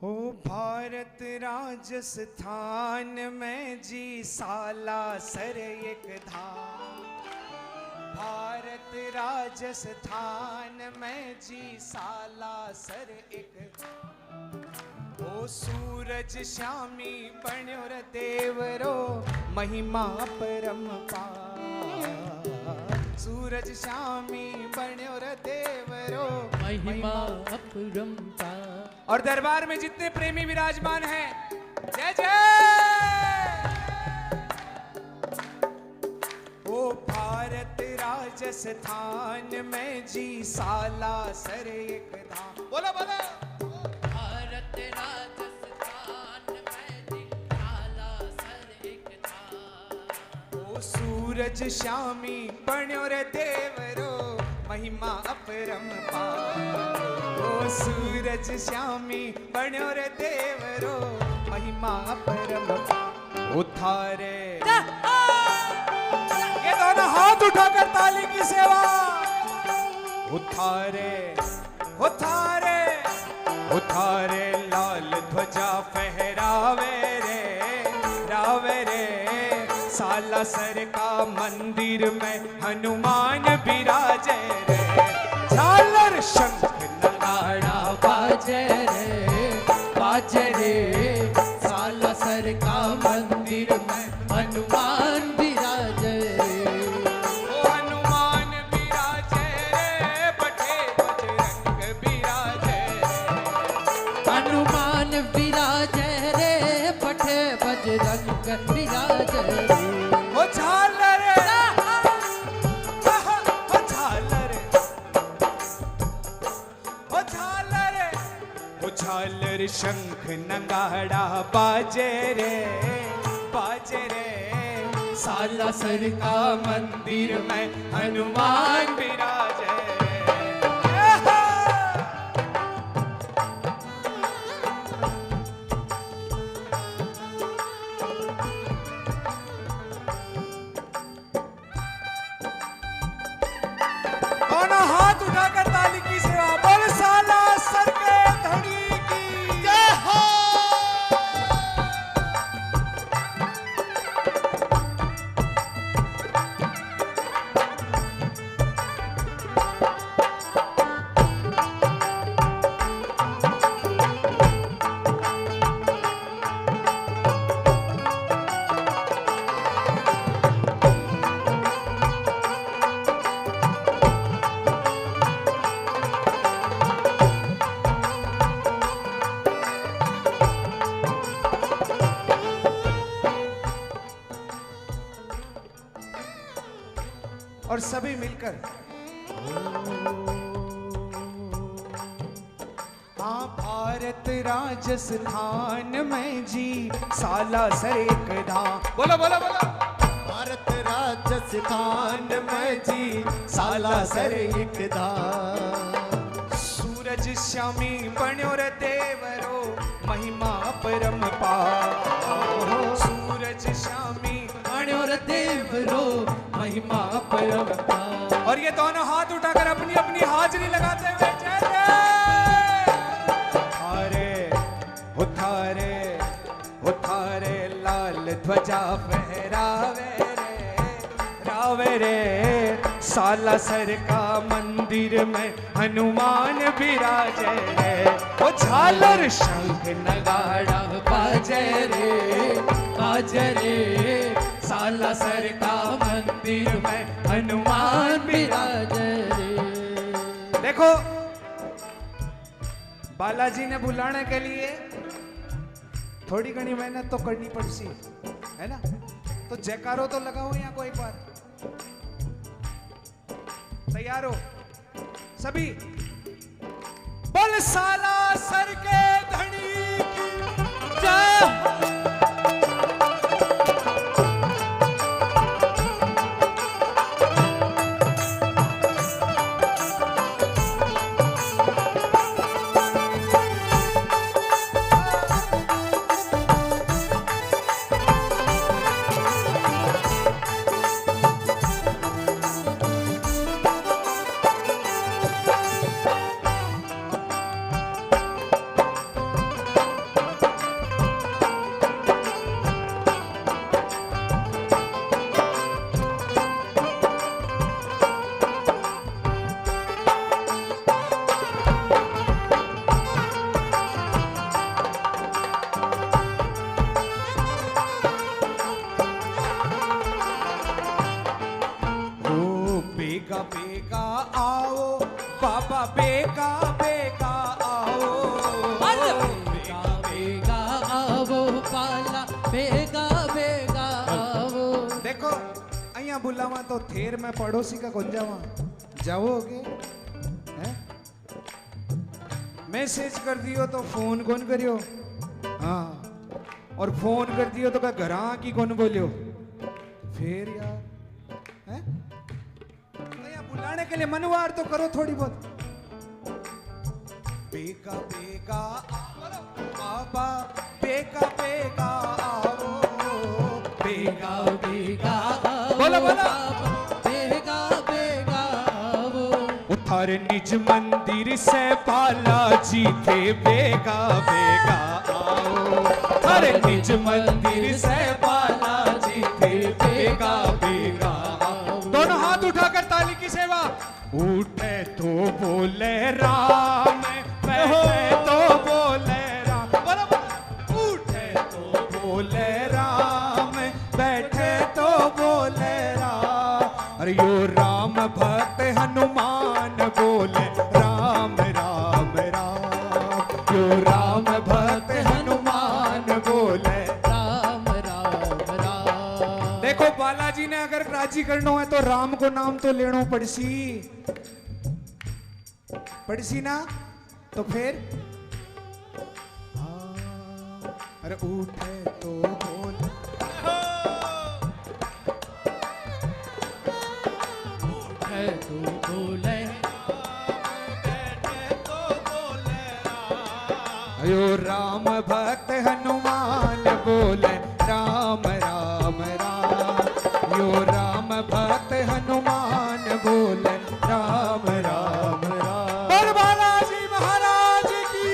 हो भारत राजस्थान में जी साला सर एक धाम। भारत राजस्थान में जी साला सर एक धाम। ओ सूरज श्यामी बण्यो रे देवरो महिमा परम्पार। सूरज श्यामी बण्यो रे देवरो महिमा अपरंपार। और दरबार में जितने प्रेमी विराजमान हैं, जय जय। ओ भारत राजस्थान में जी साला सर एक धाम। बोलो बोलो। भारत राजस्थान में जी साला सर एक धाम। ओ सूरज श्यामी बण्यो रे देवरो महिमा अपरंपार। ओ सूरज श्यामी बण्यो रे देवरो महिमा अपरंपार। उठारे ये दोनों हाथ उठाकर ताली की सेवा। उठारे उठारे उठारे लाल ध्वजा फहरावे रे रावे रे। साला सर का मंदिर में हनुमान विराजे रे। झालर शंख नगाड़ा बाजे रे बाजे रे। साला सर का मंदिर में हनुमान विराजे रे। ओ हनुमान विराजे रे बटे बजरंग विराजे। हनुमान विराजे रे पठे बजरंग विराजे रे। ओ झालर ओ झालर ओ झालर ओ झालर शंख नगाड़ा बाजे रे बाजे रे। साला सर का मंदिर में हनुमान विराजे। दोनों हाथ उठाकर ताली की सेवा। बोल साला सर के धड़ी की जय हो। और सभी मिलकर हाँ भारत राजस्थान में जी साला सर एक धाम। बोलो बोलो बोलो। भारत राजस्थान में जी साला सर एक धाम। सूरज श्यामी बण्यो रे देवरो महिमा परम्पार। सूरज श्यामी बण्यो रे देवरो महिमा परम्पार। और ये दोनों हाथ उठाकर अपनी अपनी हाजिरी लगाते हुए जय जय। उठारे उठारे उठारे लाल ध्वजा फहरावे रे रावे रे। साला सर का मंदिर में हनुमान विराजे रे। ओ झालर शंख नगाड़ा बाजे रे बाजे रे। साला सर का मंदिर में हनुमान विराजे रे। देखो बालाजी ने बुलाने के लिए थोड़ी घनी मेहनत तो करनी पड़सी है ना। तो जयकारो तो लगाओ यहाँ को एक बार। तैयार हो सभी। बोल साला सर के धनी की जय। जावा तो थेर में पड़ोसी का कौन जावा जाओगे हैं? मैसेज कर दियो तो फोन कौन करियो, हाँ, और फोन कर दियो तो का घरा की कौन बोलियो फिर यार हैं? तो यहाँ बुलाने के लिए मनवार तो करो थोड़ी बहुत। बेगा बेगा बाबा बेगा बेगा आओ, बेगा बेगा बोलो बोलो। बेगा बेगा वो उतार निज मंदिर से बालाजी थे, बेगा बेगा आओ, अरे निज मंदिर से बालाजी थे, बेगा बेगा आओ। दोनों हाथ उठाकर ताली की सेवा। उठे तो बोले राम, बैठे तो बोले राम, बोलो बोलो। उठे तो बोले राम, बैठे तो बोले राम, अरे यो राम भक्त हनुमान बोले राम राम राम, यो राम भक्त हनुमान बोले। राम राम राम। देखो बालाजी ने अगर राजी करना है तो राम को नाम तो लेनो पड़सी, पड़सी ना, तो फिर अरे उठे तो बोले, है तू बोले अयो राम भक्त हनुमान बोले राम राम राम, यो राम भक्त हनुमान बोले राम राम राम। बोल बालाजी महाराज की।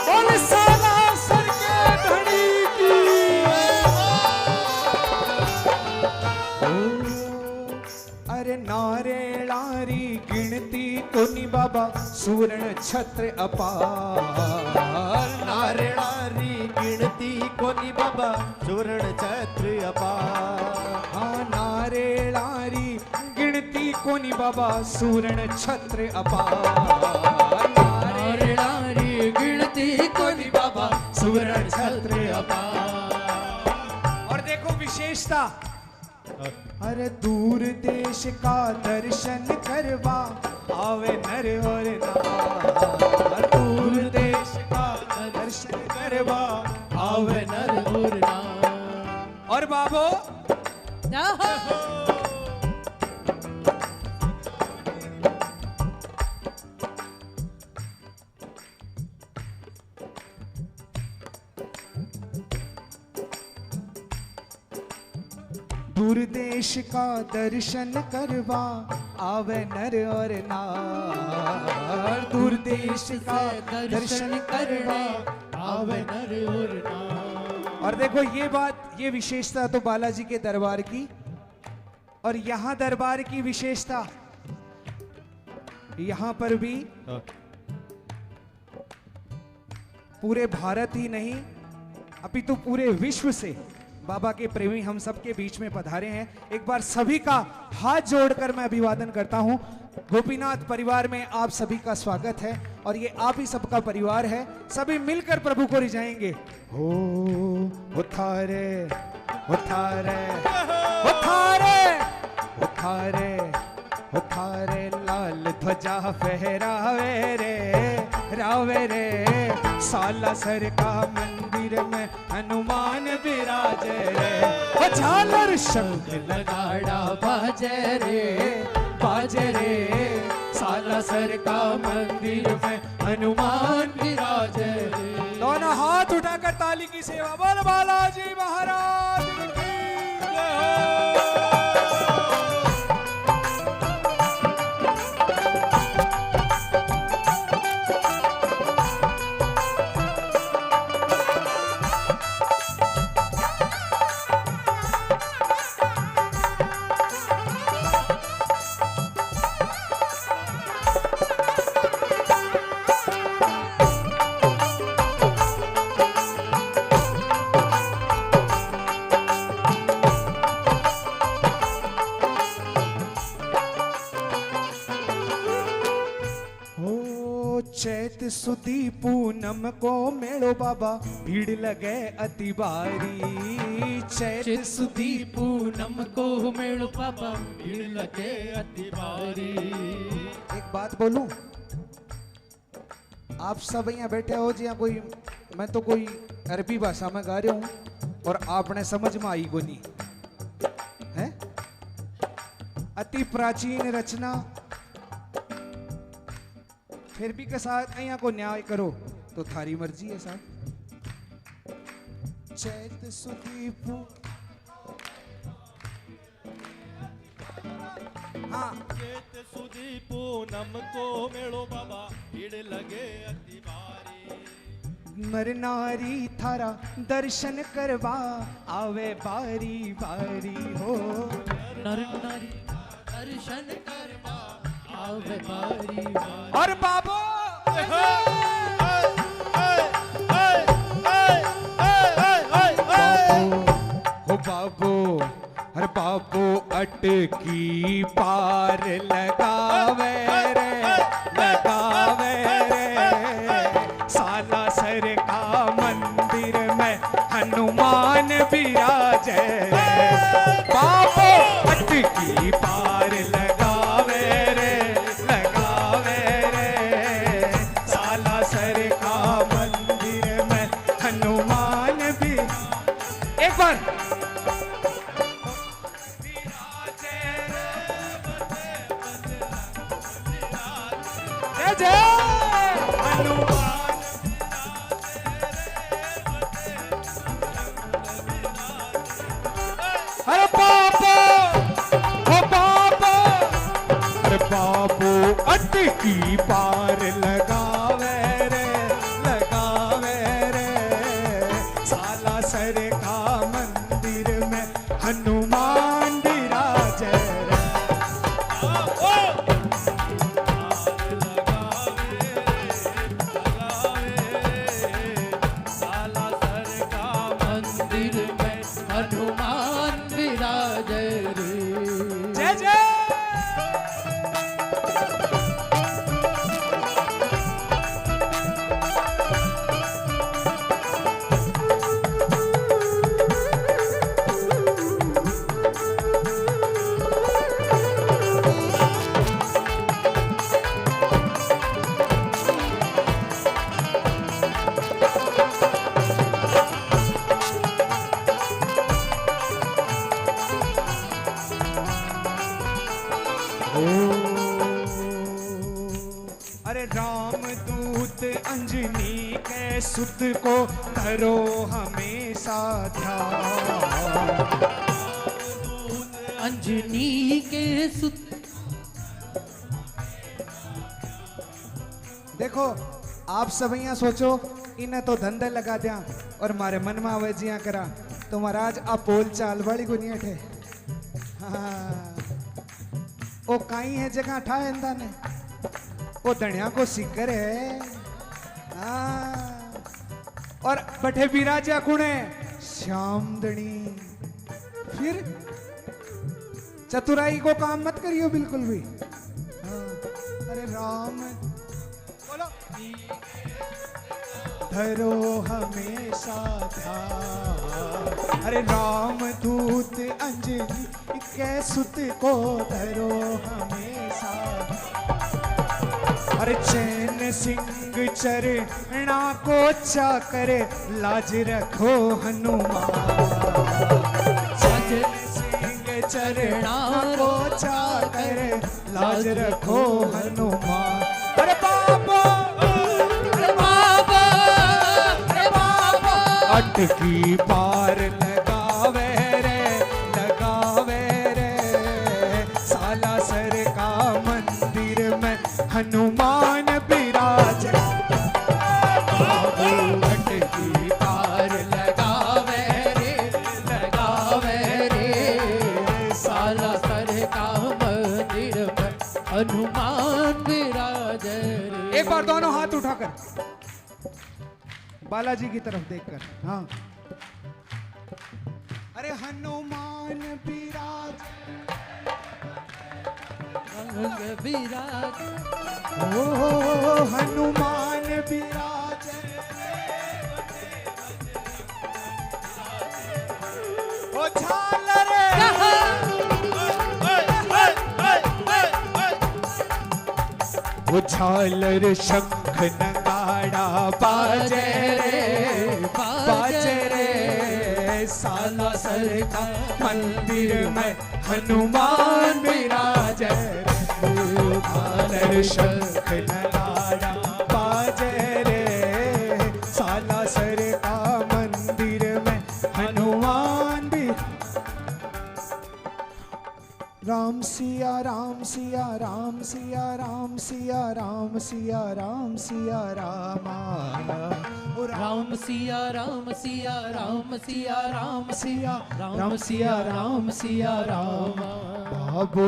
बोल साला सर के धनी की। अरे नारेणारी गिनती कोनी बाबा, सुवर्ण छत्र अपार, नारेणारी गिनती कोनी बाबा, सुवर्ण छत्र अपार। हाँ नारेणारी गिनती कोनी बाबा, सुवर्ण छत्र अपार, नारे नारी गिनती कोनी बाबा, सुवर्ण छत्र अपार। और देखो विशेषता, अरे दूर देश का दर्शन करवा आवे नर और नार, दूर देश का दर्शन करवा आवे नर। नर और नार। और बाबो दूर देश का दर्शन करवा आवे नर और नार, दूर देश का दर्शन करवा आवे नर और नार। और देखो ये बात, ये विशेषता तो बालाजी के दरबार की, और यहाँ दरबार की विशेषता, यहाँ पर भी पूरे भारत ही नहीं अपितु पूरे विश्व से बाबा के प्रेमी हम सबके बीच में पधारे हैं। एक बार सभी का हाथ जोड़कर मैं अभिवादन करता हूं। गोपीनाथ परिवार में आप सभी का स्वागत है और ये आप ही सबका परिवार है। सभी मिलकर प्रभु को रिझाएंगे। हो उठारे उठारे उठारे उठारे उठारे लाल ध्वजा फहरावे रे रावे रे, सालासर का मंदिर में हनुमान विराजे रे, ओ झालर शंख लगाड़ा बाजे रे, सालासर का मंदिर में हनुमान विराजे रे। दोनों हाथ उठाकर ताली की सेवा। बोल बालाजी महाराज की जय हो। सुदी पूनम को मेलो बाबा भीड़ लगे अति भारी। चित सुधी पूनम को मेल बाबा भीड़ लगे अति भारी। एक बात बोलूं, आप सब यहाँ बैठे हो जी, यहाँ कोई, मैं तो कोई अरबी भाषा में गा रहा हूं और आपने समझ में आई को नहीं है। अति प्राचीन रचना, फिर भी के साथ यहाँ को न्याय करो तो थारी मर्जी है साहब। चैत सुदीप, हाँ चेत सुधी पूनम को मेलो बाबा भीड़ लगे अति भारी। नर नारी थारा दर्शन करवा आवे बारी बारी हो। नर नारी दर्शन करवा आवे बारी बारी। और बाबो हो बाबो, हर बाबो अटकी पार लगावे रे, लगावे रे। साला सर का मंदिर में हनुमान विराजे रे। बाबो अटकी पार लगावे रे, लगावे रे। साला सर का मंदिर में हनुमान भी, एक बार जय जय हनुमान। अरे बाबू, ओ बाबू, अरे बाबू अटकी पार लगावे रे, लगावे रे। साला सर का मंदिर में हनुमान विराजे रे। मंदिर में हनुमान विराजे रे। जय जय अरे राम दूत अंजनी के सुत को धरो हमेशा ध्यान। अंजनी के सुत। देखो आप सब यहाँ सोचो इन्हें तो धंधे लगा दिया और मारे मन में आवे जिया करा तो महाराज आप बोल चाल बड़ी गुनिया ठे। हाँ ओ काई है जगह ठा इंदा ने वो धनिया को सिकर है। हाँ और बठे बिराजा कुणे श्याम धनी। फिर चतुराई को काम मत करियो बिल्कुल भी। हाँ अरे राम बोलो धरो हमेशा ध्यान। अरे राम दूत अंजनी के सुत को धरो हमेशा। अरे चैन सिंह चरणा को चाकर लाज रखो हनुमान। चैन सिंह चरणा को चाकर लाज रखो हनुमान। अरे बाबा, अरे बाबा, अरे बाबा अटकी पार लगावे रे, लगावे रे। साला सर का मंदिर में हनुमान विराज। अटकी पार लगावे रे, लगावे रे। साला सर का मंदिर में हनुमान विराजे रे। एक बार दोनों हाथ उठाकर बालाजी की तरफ देखकर। हाँ अरे हनुमान विराज संग विराज। ओ हनुमान विराज ओ झालर वो झालर शंख नगाड़ा बाजे रे बाजे रे साला सर का मंदिर में हनुमान विराजे रे झालर शंख नगाड़ा बाजे रे साला सर का मंदिर में हनुमान भी राम सिया राम सिया राम सिया राम सिया राम सिया राम सिया रामा ओ राम सिया राम सिया राम सिया राम सिया राम सिया राम सिया राम। बाबू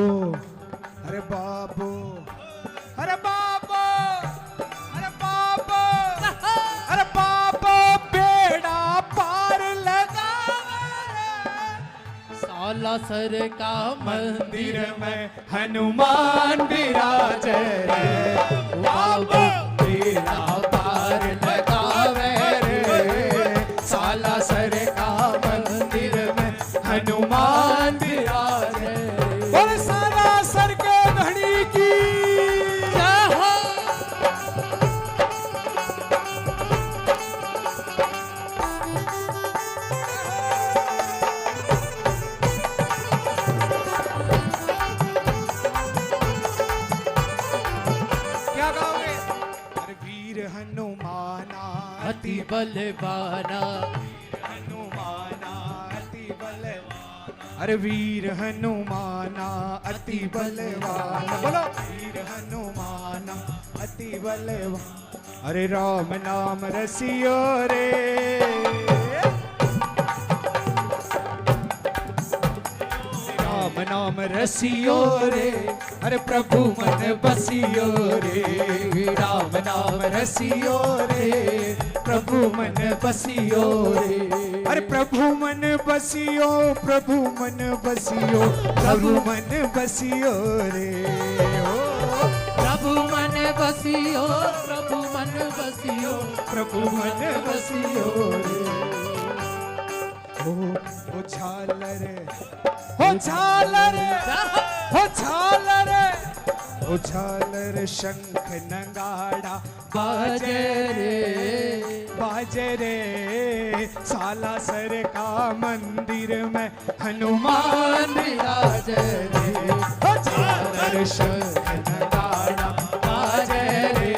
अरे बाबू अरे बाबू अरे बाबू अरे बाबू बेड़ा पार लगा साला सर का मंदिर में हनुमान विराजे रे बाबू बेड़ा पार लगावे रे साला सर का मंदिर में हनुमान विराजे बोल साला सर के धनी की जय हो। क्या गाओगे अरे वीर हनुमाना अति बलवाना हनुमाना अति बलवाना अरे वीर हनुमाना अति बलवाना बोलो वीर हनुमाना अति बलवाना अरे राम नाम रसियो रे राम नाम रसियो रे अरे प्रभु मन बसियो रे राम नाम रसियो रे प्रभु मन बसियो रे अरे प्रभु मन बसियो प्रभु मन बसियो प्रभु मन बसियो रे ओ प्रभु मन बसियो प्रभु मन बसियो प्रभु मन बसियो रे ओ झालर हो झालर हो झालर हो झालर शंख नगाड़ा बाजे रे साला सर का मंदिर में हनुमान विराजे रे हो झालर शंख नगाड़ा बाजे रे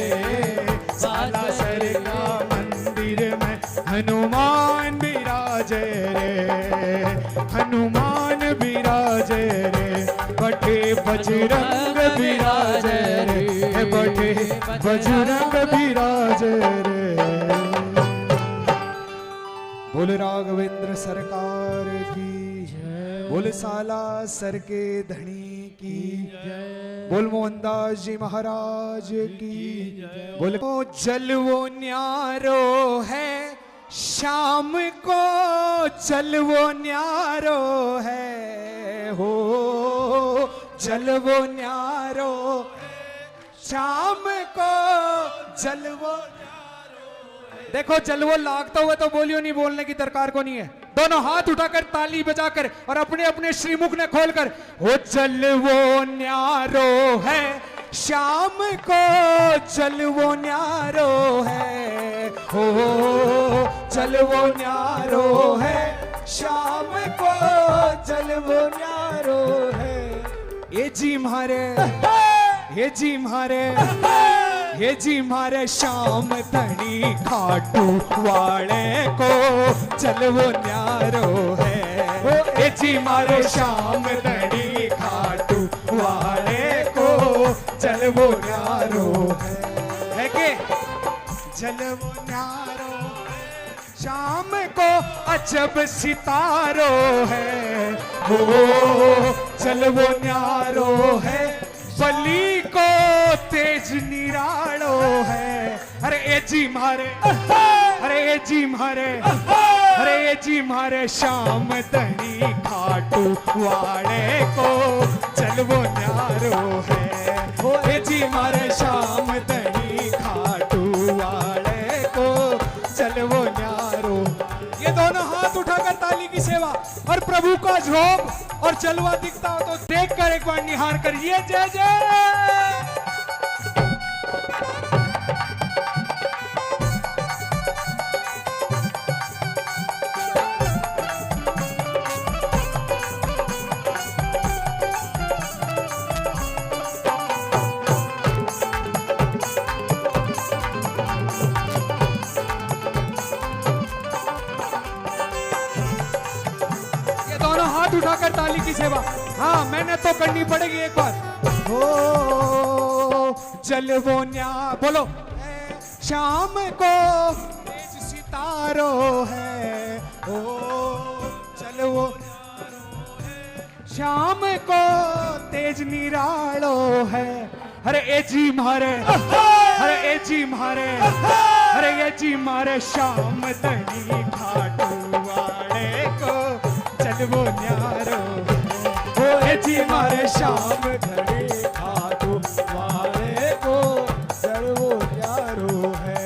साला सर का मंदिर में हनुमान विराजे रे हनुमान विराजे रे बटे बजरंग विराजे रे बटे बजरंग विराजे रे बोल राघवेंद्र सरकार की बोल साला सर के धनी की बोल मोहनदास जी महाराज की बोल ओ जल वो न्यारो है शाम को जल वो न्यारो है हो जल वो न्यारो शाम को जल वो देखो जल वो लागता हुआ तो बोलियो नहीं बोलने की दरकार को नहीं है दोनों हाथ उठाकर ताली बजाकर और अपने अपने श्रीमुख ने खोलकर हो जल वो न्यारो है शाम को जल वो न्यारो है हो जल वो न्यारो है शाम को जल वो न्यारो है ये जी मारे ये जी मारे ये जी मारे शाम तनी खाटू वाले को चल वो न्यारो है ये जी मारे शाम तनी खाटू वाले को चल वो न्यारो है के चल वो न्यारो शाम को अजब सितारो है हो चल वो न्यारो है बली को तेज निरालो है अरे ए जी मारे अरे ए जी मारे अरे ये जी मारे श्याम धनी खाटू वाले को चलवो न्यारो है। हो ये जी मारे श्याम धनी खाटू वाले को चलवो न्यारो। ये दोनों हाथ उठाकर ताली की सेवा और प्रभु का झोंक और जलवा दिखता हो तो देख कर एक बार निहार कर ये जय जय। उठाकर ताली की सेवा। हाँ मैंने तो करनी पड़ेगी एक बार। हो चलवो न्या बोलो शाम को तेज सितारो है। ओ चलवो शाम को तेज निरालो है। अरे ए जी मारे अरे ए जी मारे अरे ये जी मारे श्याम धनी खाटू वाले को चलवो न्यारो। हो ए जी मारे श्याम धनी खाटू वाले को चलवो न्यारो है।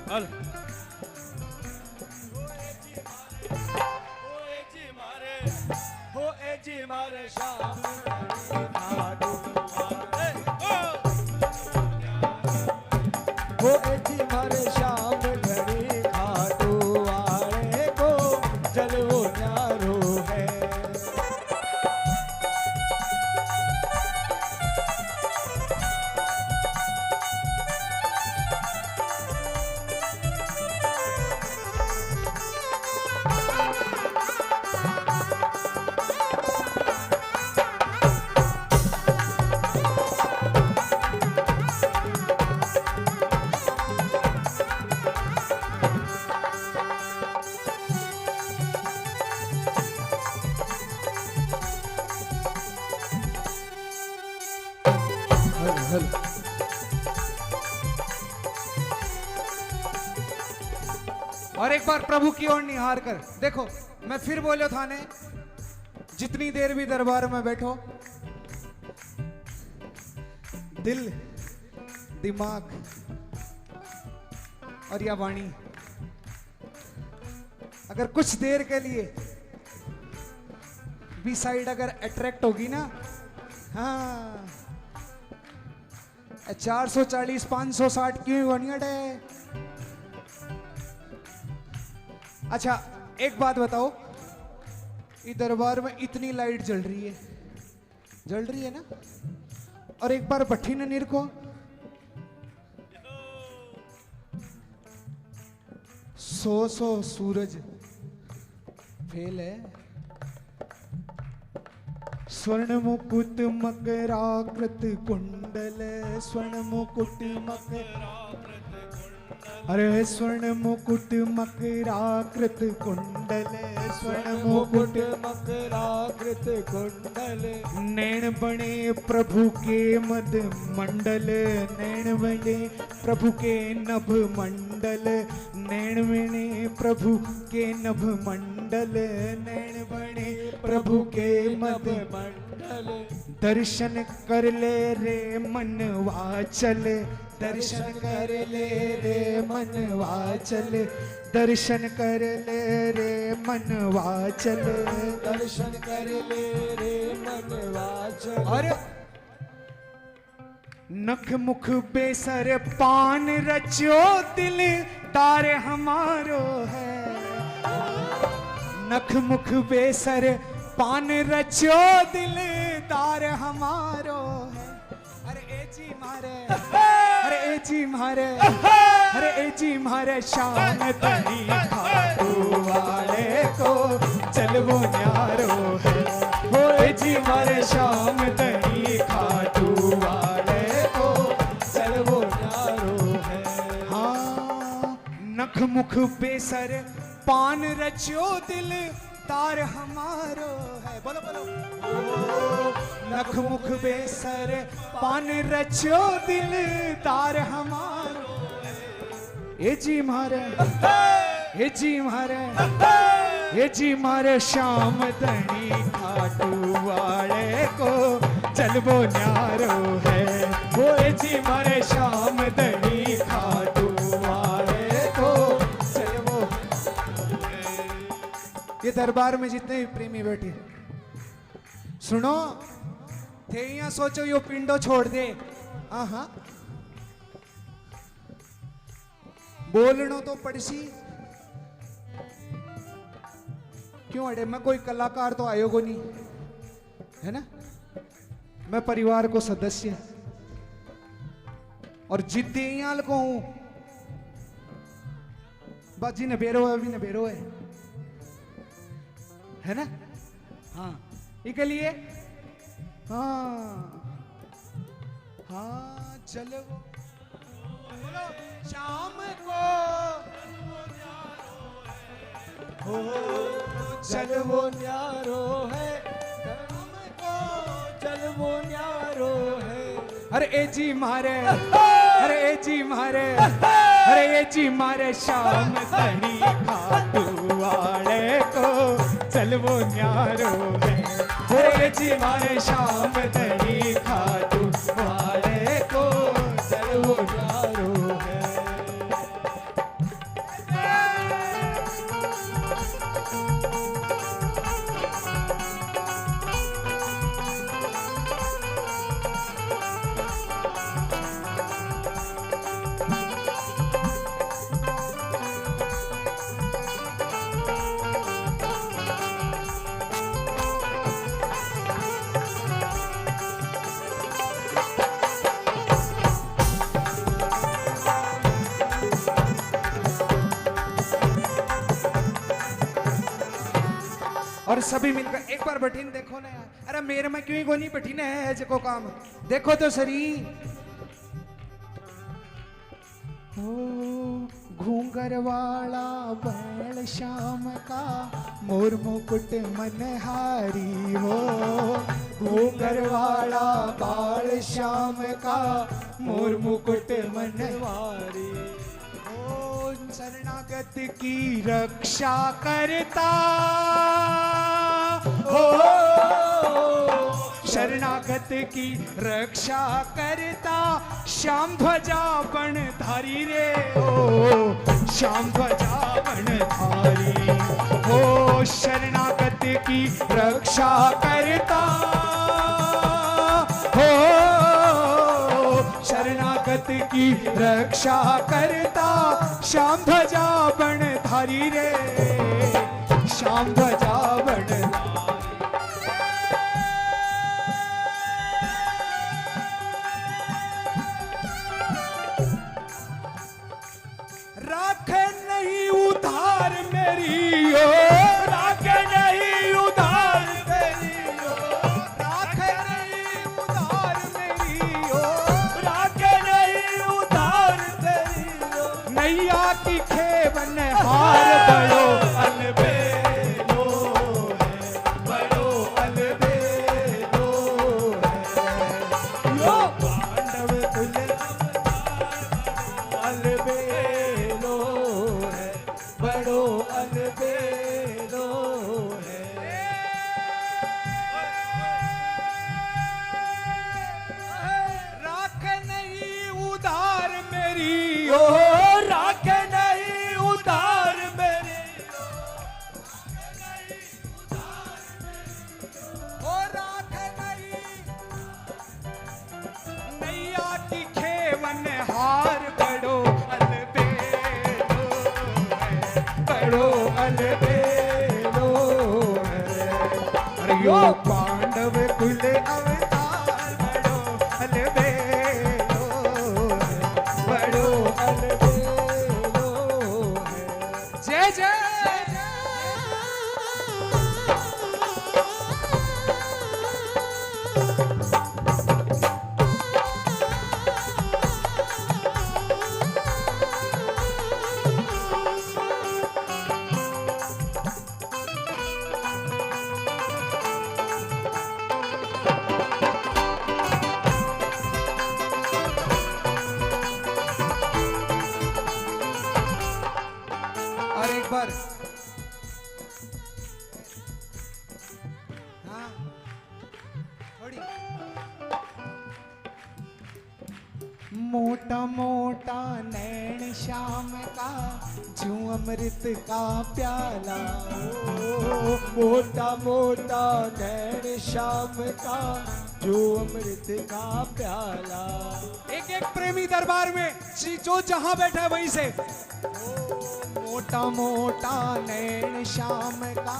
हल हो ए जी मारे श्याम खाटू हो ए जी मारे श्याम धनी खाटू वाले को चलवो न्यारो है। और एक बार प्रभु की ओर निहार कर देखो। मैं फिर बोलो थाने जितनी देर भी दरबार में बैठो दिल दिमाग और या वाणी अगर कुछ देर के लिए बी साइड अगर अट्रैक्ट होगी ना, हाँ 440 560 क्यों बढ़िया है। अच्छा एक बात बताओ, इस दरबार में इतनी लाइट जल रही है ना, और एक बार भट्टी ने निरखो 100 सूरज फेल है। स्वर्ण मुकुट मकराकृत कुंडल, स्वर्ण मुकुट मकराकृत, अरे स्वर्ण मुकुट मकराकृत कुंडल, स्वर्ण मुकुट मकराकृत कुंडल, नैन बने प्रभु के मद मंडल, नैन बने प्रभु के नभ मंडल, नैन बने प्रभु के नभ मंडल, नैन बने प्रभु के मद मंडल। दर्शन कर ले रे मन वाचल, दर्शन कर ले रे मन वाचल, दर्शन कर ले रे मन वाचल, दर्शन कर ले रे मन वाचल। और नख मुख बेसर पान रचो दिल तार हमारो है। नख मुख बेसर पान रचो दिल तार हमारो है। अरे ए जी मारे, अरे ए जी मारे, अरे ए जी मारे शाम तनी खाटू वाले को चलवो न्यारो है। हो ए जी मारे शाम तनी खाटू वाले को चलवो न्यारो है। हाँ, नख मुख बेसर पान रचो दिल तार हमारो है। बोलो बोलो। नख मुख बेसर पान रचो दिल तार हमारो है। ए जी मारे, ए जी मारे, ए जी मारे शाम तनी खाटू वाले को चलबो न्यारो है। वो ए जी मारे शाम तनी खाटू वाले को चलबो। ये दरबार में जितने भी प्रेमी बैठे सुनो, थे यहाँ सोचो यो पिंडो छोड़ दे। हाँ, बोलनो तो पड़सी क्यों अड़े। मैं कोई कलाकार तो आयोगो नहीं है ना, मैं परिवार को सदस्य और जिद्दी यहाँ को हूं। बाजी ने बेरो है, अभी ने बेरो है ना। हाँ, इसके लिए हाँ हाँ चलो बोलो शाम को हो चलवो न्यारो है, शाम को चलवो न्यारो है। अरे ए जी मारे, अरे ए जी मारे, अरे ए जी मारे शाम तनी खाटू वाले को चलवो न्यारो है। अरे ए जी मारे शाम तनी खाटू वाले को चलवो न्यारो है। और सभी मिलकर एक बार बठीन देखो ना यार। अरे मेरे में क्यों ही गोनी बठीने है जो काम देखो तो सरी। ओ घूंगर वाला बैल शाम का मोर मुकुट मनहारी हो। घूंगर वाला बाल श्याम का मोर मुकुट मनवारी। ओ शरणागत की रक्षा करता हो, शरणागत की रक्षा करता श्याम ध्वजा बन धारी रे। ओ श्याम ध्वजा बन धारी हो, शरणागत की रक्षा करता हो, शरणागत की रक्षा करता श्याम ध्वजा बन धारी रे। श्याम ध्वजा बन राखे नहीं उधार मेरी ओ, राखे नहीं उधार मेरी ओ, राखे नहीं उधार मेरी ओ, राखे नहीं उधार तेरी ओ। नैया की खेवन हार बड़ो अलबेलो है, बड़ो अलबेलो है। यो पांडव कुल अलबेलो है, बड़ो अलबेलो है। राख नहीं उधार मेरी ओ, राख नहीं उधार मेरी ओ, राख नहीं नैया यो पांडव कुल अवतार बड़ो अलबेलो है, बड़ो अलबेलो है। जय जय और एक बार हाँ थोड़ी मोटा मोटा नैन श्याम का जू अमृत का प्याला ओ मोटा मोटा नैन श्याम का जो अमृत का प्याला। एक एक प्रेमी दरबार में श्री जो जहां बैठा है वहीं से मोटा मोटा नैन श्याम का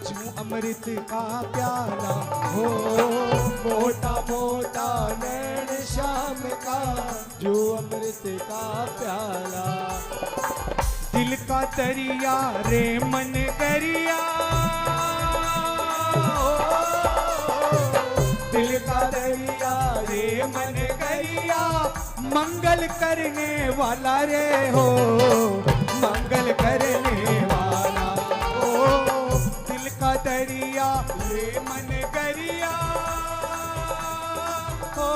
जू अमृत का प्याला हो मोटा मोटा नैन श्याम का जो अमृत का प्याला। दिल का दरिया रे मन करिया दिल का दरिया रे मन करिया मंगल करने वाला रे हो मंगल करने वाला ओ दिल का दरिया रे मन करिया ओ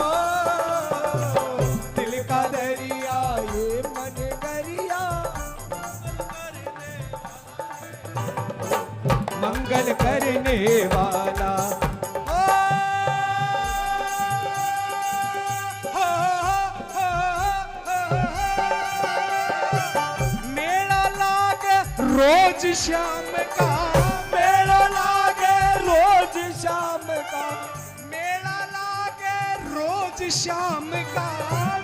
दिल का दरिया ये मन करिया मंगल करने वाला मेला लागे रोज शाम का मेला लागे रोज शाम का मेला लागे रोज शाम का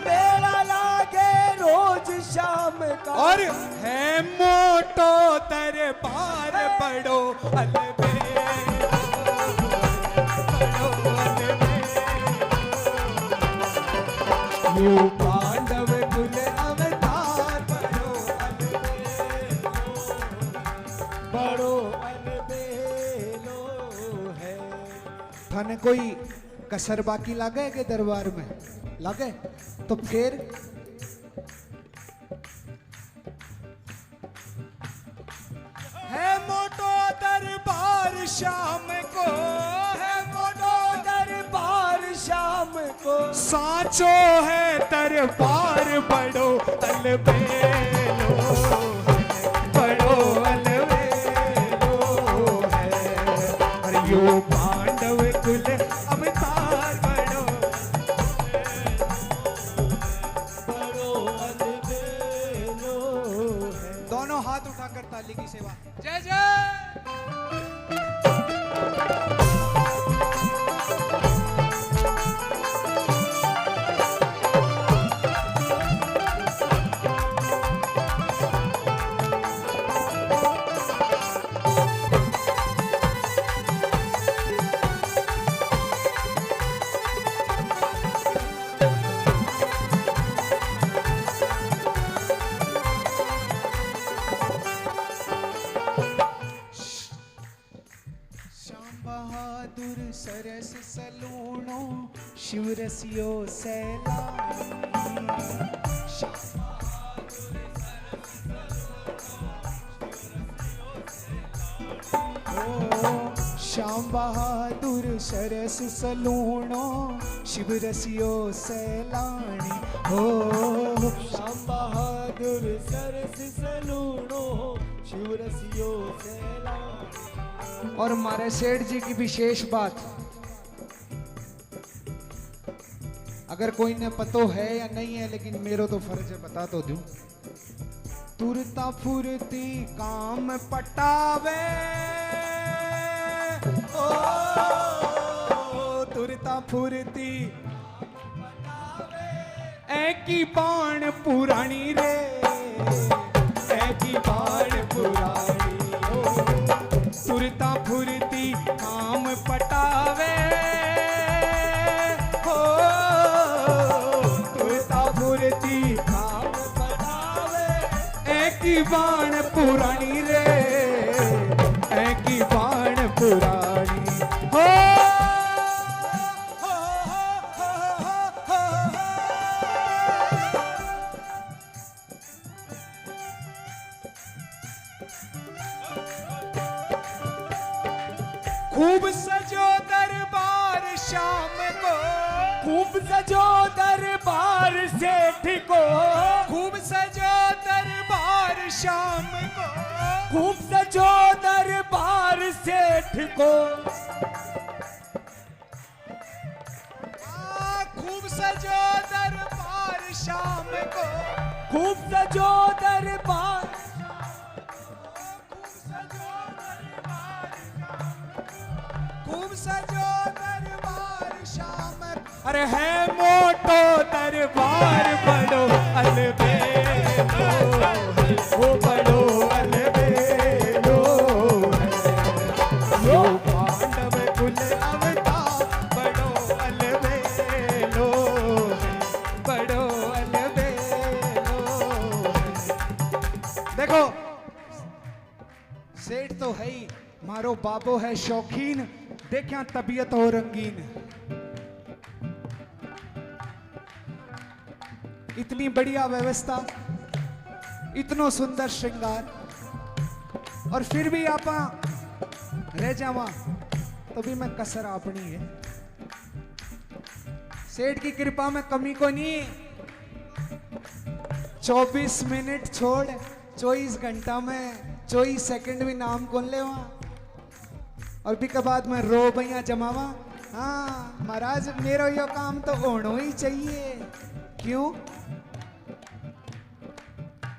मेला लागे रोज शाम का। और है मोटो दरबार बड़ो अलबेलो बड़ो अलबेलो यो पांडव कुल अवतार बड़ो अलबेलो बड़ो अलबेलो है। थाने कोई कसर बाकी लागे के दरबार में लागे तो फिर है मोटो दरबार शाम को है मोटो दरबार शाम को साचो है दरबार बड़ो अलबेलो बड़ो अलबेलो है और यो पांडव कुल अवतार बड़ो बड़ो अलबेलो है। दोनों हाथ उठाकर ताली की सेवा जय जय बहादुर सरस सलूणो शिव रसियो श्याम बहादुर सरस सलूणो शिव रसियो सैलानी हो श्याम बहादुर सरस सलूणो शिव रसियो सैला। और हमारे सेठ जी की विशेष बात अगर कोई ने पतो है या नहीं है लेकिन मेरो तो फर्ज है बता तो दूं। तुरता फुरती काम पटावे ओ तुरता फुरती ऐ की बाण पुरानी रे ऐ की बाण पुरानी ओ तुरता फुरती काम पटावे की बाण पुरानी रे, ऐ की बाण पुरानी हो। खूब सजो दरबार शाम को, खूब सजो दरबार सेठ को, खूब सजो दरबार शाम को, खूब सजो दरबार सेठ को, खूब सजो दरबार शाम को, खूब सजो दरबार, खूब सजो दरबार शाम। अरे है मोटो दरबार बड़ो अलबेलो, वो बड़ो अलबेलो है। यो पांडव कुल अवतार बड़ो अलबेलो, बड़ो अलबेलो है। देखो सेठ तो है ही, मारो बाबो है शौकीन, देखा तबीयत हो रंगीन। इतनी बढ़िया व्यवस्था, इतनो सुंदर श्रृंगार, और फिर भी आप रह जावा तो भी मैं कसर अपनी है। सेठ की कृपा में कमी को नहीं। 24 मिनट छोड़ 24 घंटा में 24 सेकंड भी नाम कौन ले वहां, और भी के बाद में रो भैया जमावा। हाँ महाराज मेरो यो काम तो होना ही चाहिए। क्यों?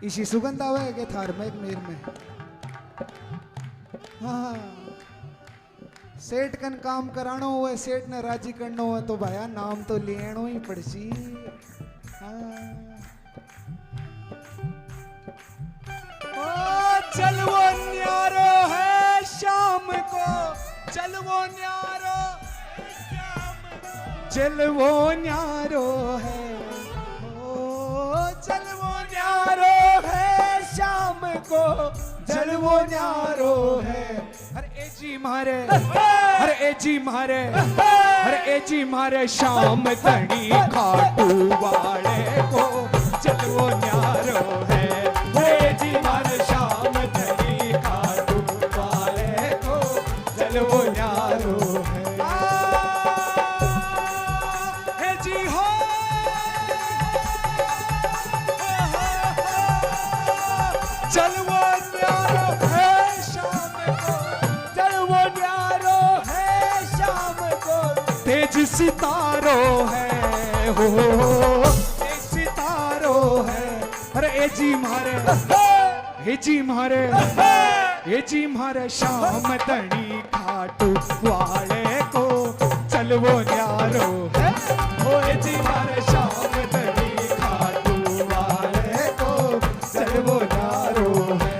इसी सुगंध आवे के थार में एक मेर में। हाँ सेठ कन काम करानो हुए, सेठ ने राजी करना हुआ तो भाया नाम तो लेनो ही पड़सी। हाँ ओ चल वो न्यारो है शाम को, चल वो न्यारो, चल वो न्यारो है, ओ चल वो न्यारो है शाम को, चल वो न्यारो है। अरे ए जी मारे, अरे ए जी मारे, अरे ए जी मारे शाम तड़ी खाटू वाले को, चल वो न्यारो है। ए जी मारे शाम तड़ी खाटू वाले को, चल वो न्यारो है। ए जी हो चल वो न्यारो है शाम को, चल वो न्यारो है शाम को, तेज सितारो है हो, तेज सितारो है। अरे ए जी मारे, ए जी मारे, ए जी मारे शाम तड़ी खाटू वाले को, चल वो न्यारो है। ओ ए जी मारे शाम तड़ी खाटू वाले को, चल वो न्यारो है।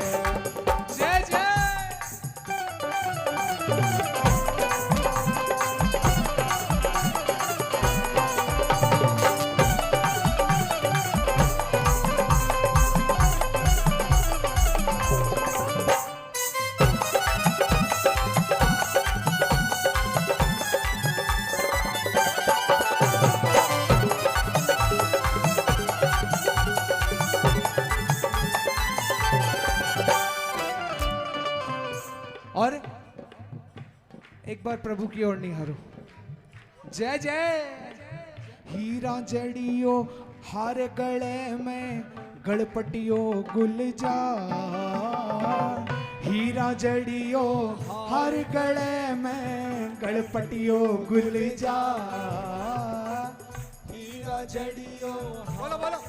जय जय। और एक बार प्रभु की ओर निहारो। जय जय। हीरा जड़ियो हार गले में, गणपटियो गुलजार। हीरा जड़ियो हार गले में, गणपटियो गुलजार। हीरा जड़ियो, बोलो बोलो।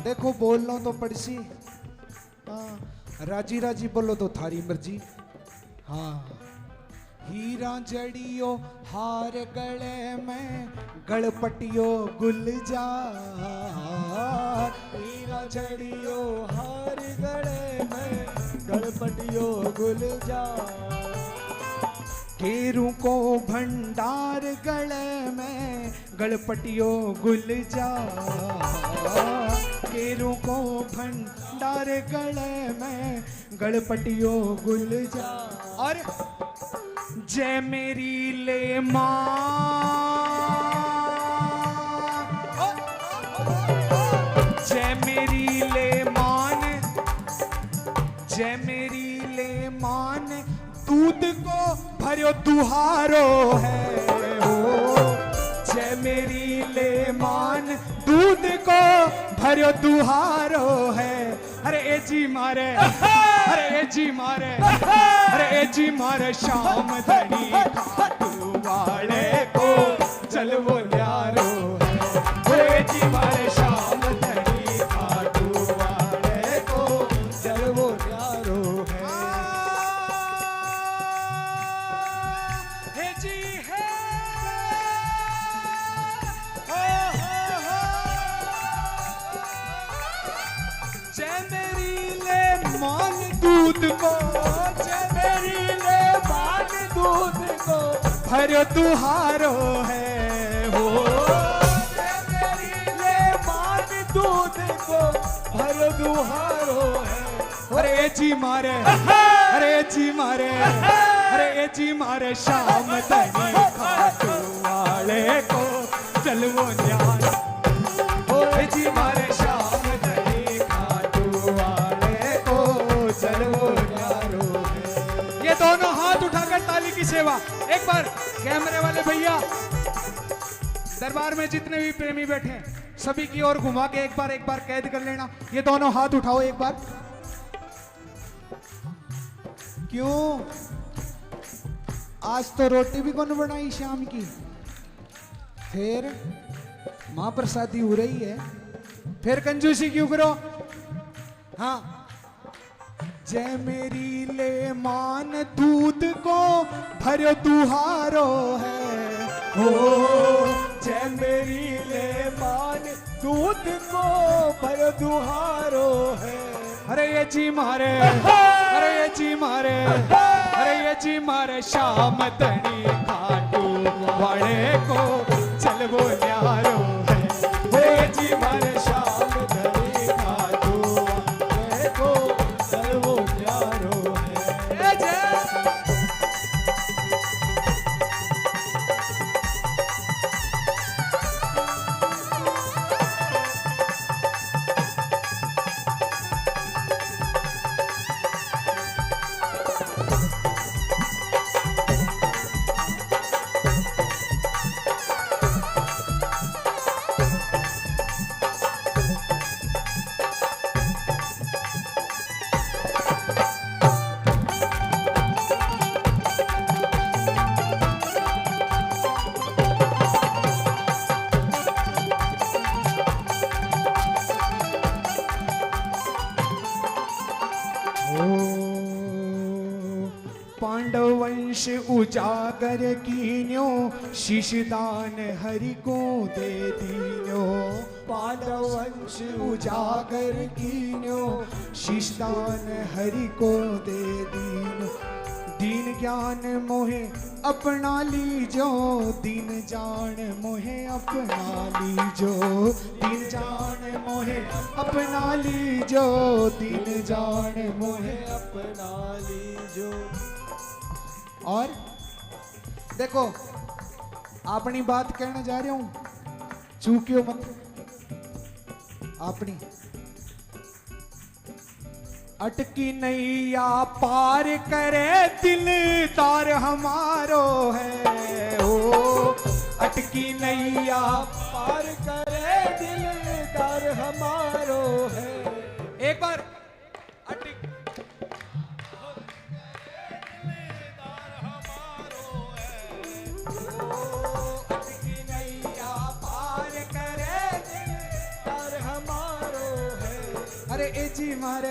देखो बोलना तो पड़सी। हाँ राजी राजी बोलो तो थारी मर्जी। हाँ हीरा जड़ियो हार गले में, गणपटियो गुलजार। हीरा जड़ियो हार गले में, गणपटियो गुलजार। केरू को भंडार गले में, गणपतियो गुलजा केरों को भंडार गले में गणपतियो गुलजा। और जय मेरी ले माँ, जय मेरी ले मान, जय मेरी ले मान दूध को भरो दुहारो है हो। जय मेरी ले मान दूध को भरो दुहारो है। अरे ए जी मारे, अरे ए जी मारे, अरे ए जी मारे शाम धनी खाटू वाले को चल वो न्यारो है। अरे ए जी मारे शाम धनी खाटू वाले को चल वो न्यारो है। हे जी है, हो। जय मेरी ले मान दूध को, जय मेरी ले मान दूध को भरो दुहारो है हो। जय मेरी ले मान दूध को भरो दुहारो है। अरे ए जी मारे, अरे ए जी मारे, अरे ए जी मारे शाम धनी खाटू वाले को चल वो न्यारो। ओ ए जी मारे शाम धनी खाटू वाले को चल वो न्यारो है। ये दोनों हाथ उठाकर ताली की सेवा। एक बार कैमरे वाले भैया, दरबार में जितने भी प्रेमी बैठे हैं सभी की ओर घुमा के एक बार कैद कर लेना। ये दोनों हाथ उठाओ एक बार। क्यों आज तो रोटी भी कौन बनाई शाम की, फिर मां प्रसादी हो रही है, फिर कंजूसी क्यों करो। हाँ, जय मेरी ले मान दूध को भरो दुहारो है हो। जय मेरी ले मान दूध को भरो दुहारो है। अरे ये जी मारे, अरे ये जी मारे, अरे ये जी मारे शाम धनी खाटू वाले को चल वो न्यारो है। अरे ये जी मारे शाम धनी खाटू वाले को चल वो न्यारो है। जय पांडव वंश उजागर कीन्यो शीशदान हरि को दे दीन्यो। पांडव वंश उजागर कीन्यो शीशदान हरि को दे दीन्यो। दीन ज्ञान मोहे अपना लीजो, दीन जान मोहे अपना लीजो। दीन जान मोहे अपना लीजो, दीन जान मोहे अपना लीजो। और देखो अपनी बात कहने जा रहा हूं, चूकियो मत। अपनी अटकी नैया पार करे दिलदार हमारो है ओ। अटकी नैया पार करे दिलदार हमारो है। एक बार अटक अरे ए जी मारे,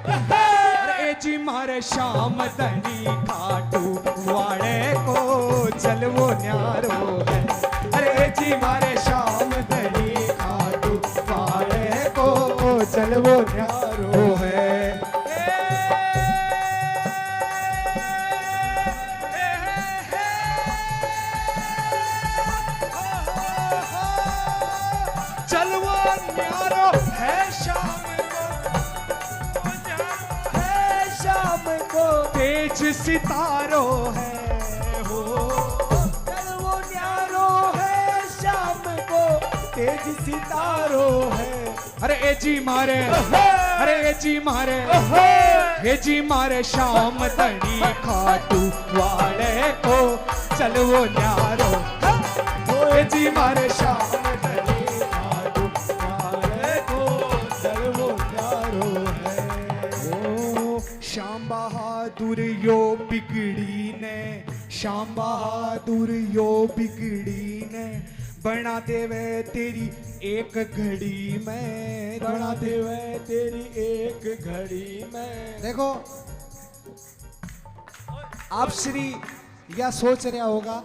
अरे ए जी मारे शाम धनी खाटू वाले को चल वो न्यारो है। अरे ए जी मारे शाम धनी खाटू वाले को चल वो न्यारो है। तेज सितारो है हो। जल वो न्यारो है शाम को तेज सितारो है। अरे ए जी मारे, अरे ए जी मारे, ए जी मारे शाम तनी खाटू वाले को चल वो न्यारो। ए जी मारे शाम तनी खाटू वाले को चल वो न्यारो है। ओ श्याम बहादुर यो बिगड़ी ने, श्याम बहादुर यो बिगड़ी ने बना देवे तेरी एक घड़ी में, बना देवे तेरी एक घड़ी में। देखो आप श्री या सोच रहा होगा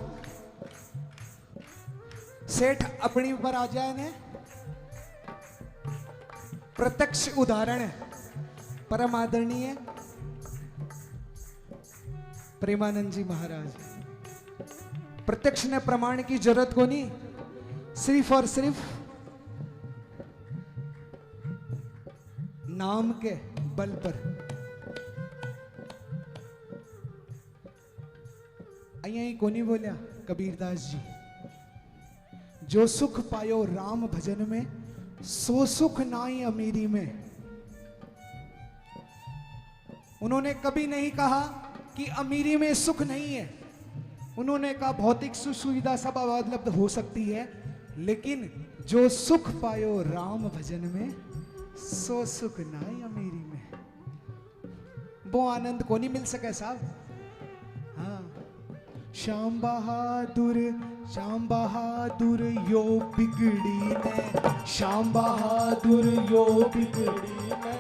सेठ अपनी पर आ जाए ने, प्रत्यक्ष उदाहरण है परम आदरणीय प्रेमानंद जी महाराज। प्रत्यक्ष ने प्रमाण की जरूरत को नहीं, सिर्फ और सिर्फ नाम के बल पर। अया ही कोनी बोलिया कबीरदास जी, जो सुख पायो राम भजन में सो सुख नाई अमीरी में। उन्होंने कभी नहीं कहा कि अमीरी में सुख नहीं है। उन्होंने कहा भौतिक सुख सुविधा सब उपलब्ध हो सकती है, लेकिन जो सुख पायो राम भजन में सो सुख नाई अमीरी में। वो आनंद को नहीं मिल सके साहब। हाँ, श्याम बहादुर यो बिगड़ी ने, श्याम बहादुर यो बिगड़ी में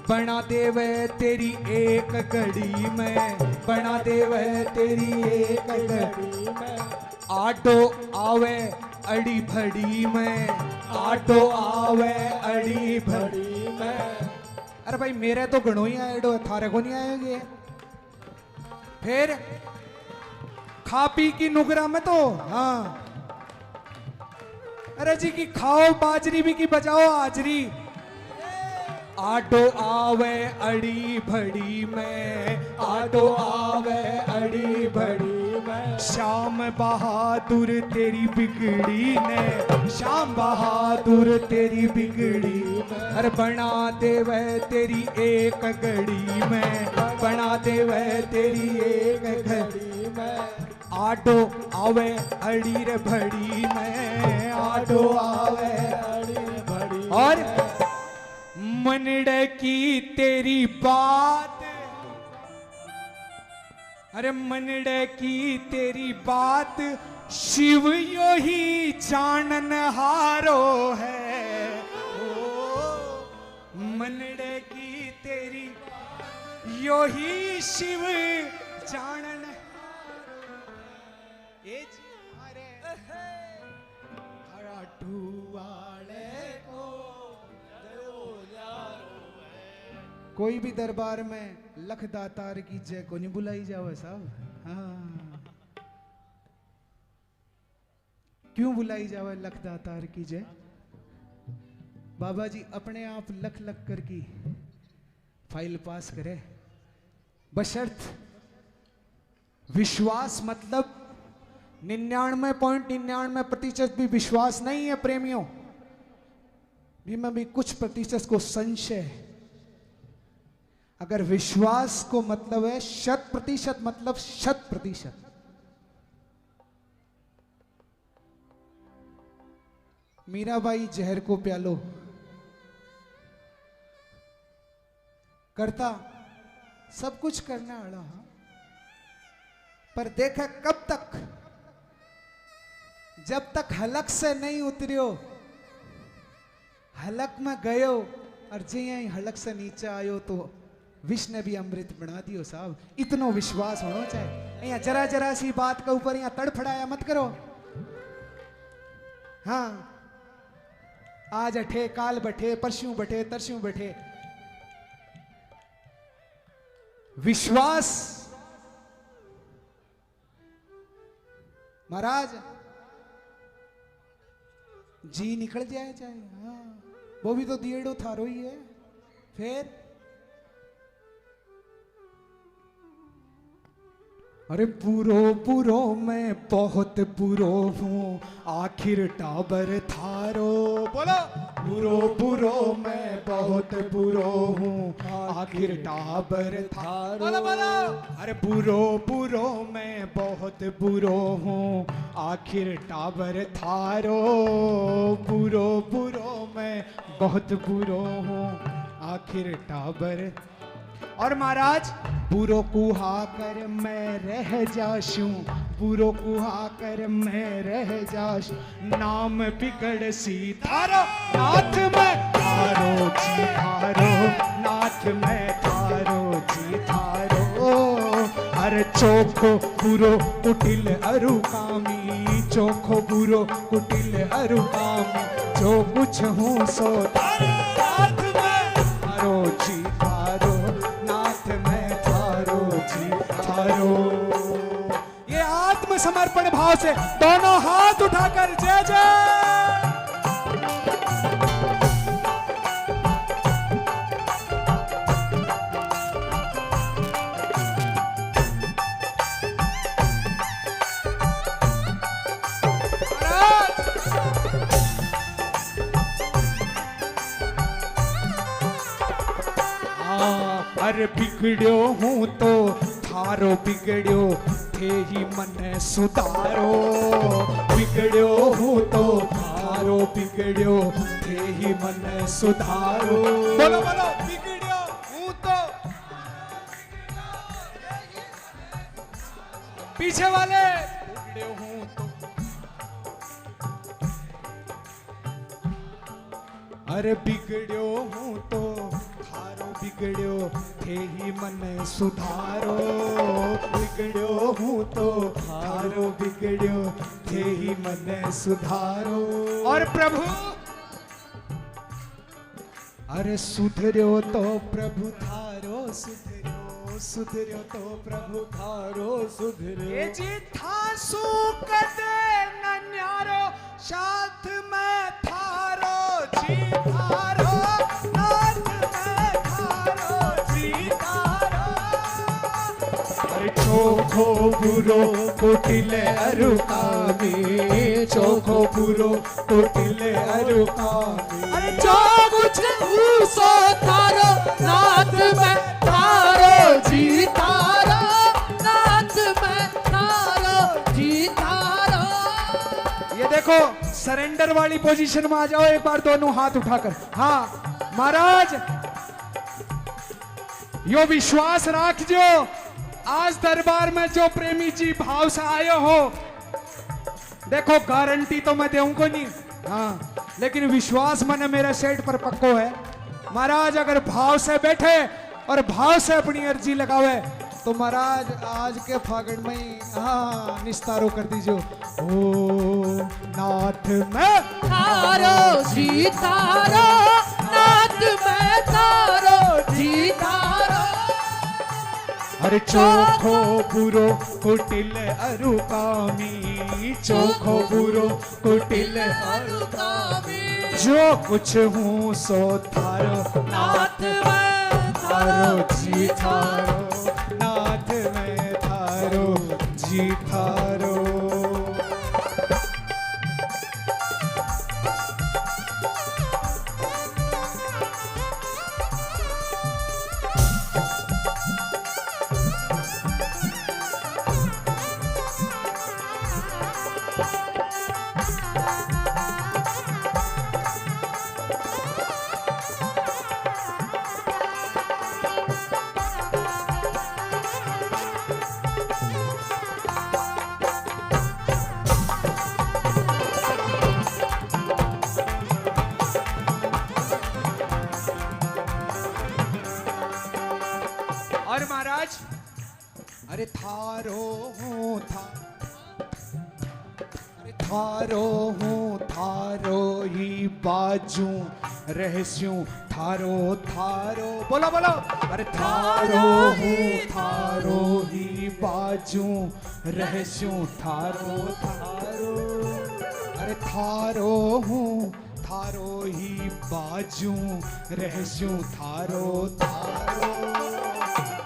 बना देवे तेरी एक घड़ी में, बना देवे तेरी एक घड़ी में। आटो आवे अड़ी भड़ी में, आटो आवे अड़ी भड़ी में। अरे भाई मेरे तो घणो ही आएडो, थारे को नहीं आएंगे। फिर खा पी की नुगरा में तो हाँ, अरे जी की खाओ बाजरी भी की बजाओ हाजरी। आटो आवे अड़ी भड़ी में, आटो आवे अड़ी भड़ी में। श्याम बहादुर तेरी बिगड़ी ने, श्याम बहादुर तेरी बिगड़ी में। अरे बना देवे तेरी एक घड़ी में, बना देवे तेरी एक घड़ी में। आटो आवे अड़ी रे भड़ी में, आटो आवे अड़ी भड़ी। और मनड़े की तेरी बात, अरे मनड़े की तेरी बात शिव यो ही जानन हारो है। ओ मनड़े की तेरी यो ही शिव जानन। ए जी हरे खाटू वाले को कोई भी दरबार में लख दातार की जय को नहीं बुलाई जाओ साहब। हाँ, क्यों बुलाई जाओ लख दातार की जय? बाबा जी अपने आप लख लख कर की फाइल पास करे, बशर्त विश्वास। मतलब 99.99% भी विश्वास नहीं है प्रेमियों, भी में भी कुछ प्रतिशत को संशय है। अगर विश्वास को मतलब है 100%, मतलब 100%। मीराबाई जहर को प्यालो करता सब कुछ करना अड़ा, पर देखा कब तक, जब तक हलक से नहीं उतरियो। हलक में गयो और जे यही हलक से नीचे आयो तो विष ने भी अमृत बना दियो साहब। इतनो विश्वास होना चाहिए। यहाँ जरा जरा सी बात के ऊपर यहाँ तड़फड़ाया मत करो। हाँ, आज अठे काल बठे परसों बठे तरसों बठे। विश्वास महाराज जी निकल जाए चाहे, हाँ वो भी तो दिएड़ो थारो ही है। फिर अरे बुरो बुरो मैं बहुत बुरो हूँ, आखिर टाबर थारो। बोलो बुरो बुरो मैं बहुत बुरो हूँ, आखिर टाबर थारो। बोलो बोलो। अरे बुरो बुरो मैं बहुत बुरो हूँ, आखिर टाबर थारो। बुरो बुरो मैं बहुत बुरो हूँ, आखिर टाबर। और महाराज बुरो कुहा कर मैं रह जाशूं, बुरो कुहा कर मैं रह जाशूं, नाम बिगड़ सी थारो नाथ मैं थारो जी थारो, नाथ मैं थारो जी थारो। अरे चोखो बुरो कुटिल अरुकामी, चोखो बुरो कुटिल अरुकामी, जो कुछ हूँ सो थारो नाथ मैं थारो जी थारो, नाथ मैं थारो जी थारो। ये आत्मसमर्पण भाव से दोनों हाथ उठाकर जय जय। अरे बिगड़्यो हूँ तो थारो बिगड़्यो, थे ही मन सुधारो। बिगड़्यो हूँ तो थारो बिगड़्यो, थे ही मन सुधारो। बोलो बोलो बिगड़्यो हूँ तो। पीछे वाले बिगड़्यो हूँ तो। अरे बिगड़्यो हूँ तो थारो बिगड़्यो, थे ही मन सुधारो। बिगड़्यो हूँ तो थारो बिगड़्यो, थे ही मन सुधारो। और प्रभु अरे सुधर्यो तो प्रभु थारो सुधर्यो, सुधर्यो तो प्रभु थारो सुधर्यो। ये जी था सुकदे न न्यारो, साथ में थारो जी थारो, नाथ में थारो जी थारो। अरे चोखो बुरो कुटिल अरुकामी, चोखो बुरो कुटिल अरुकामी। अरे जो कुछ सो थारो नाथ में थारो जी थारो, नाथ में थारो जी थारो। ये देखो सरेंडर वाली पोजीशन में आ जाओ एक बार दोनों हाथ उठाकर। हाँ महाराज यो विश्वास राख जो आज दरबार में जो प्रेमी जी भाव से आए हो, देखो गारंटी तो मैं दूंगा नहीं, हाँ लेकिन विश्वास मन मेरा सेठ पर पक्को है। महाराज अगर भाव से बैठे और भाव से अपनी अर्जी लगावे तो महाराज आज के फागण में ही हाँ निस्तारो कर दीजिए। ओ नाथ में थारो जी थारो, नाथ में थारो जी थारो। अरे चोखो बुरो कुटिल अरुकामी, चोखो बुरो कुटिल अरुकामी। जो कुछ हूँ सो थारो नाथ में थारो जी थारो, नाथ में थारो जी थारो। और महाराज अरे थारो हूँ अरे थारो हूँ थारो ही बाजू रहस्यूं थारो थारो। बोलो बोलो अरे थारो हूँ थारो ही बाजू रहस्यूं थारो थारो। अरे थारो हूँ थारो ही बाजू रहस्यूं थारो थारो।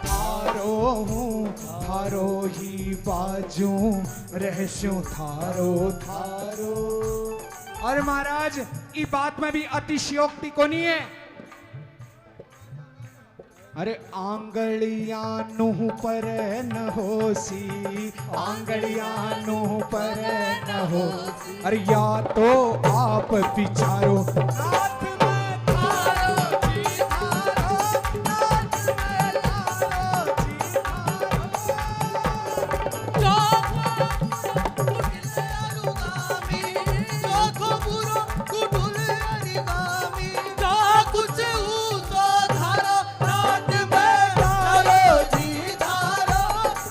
थारो हूँ थारो ही बाजू रहस्यों थारो थारो। और महाराज ई बात में भी अतिशयोक्ति को नहीं है। अरे आंगलियां नुह पर न होसी, आंगलियां नुह पर न हो। अरे या तो आप पिछारो नाथ में थारो जी थारो,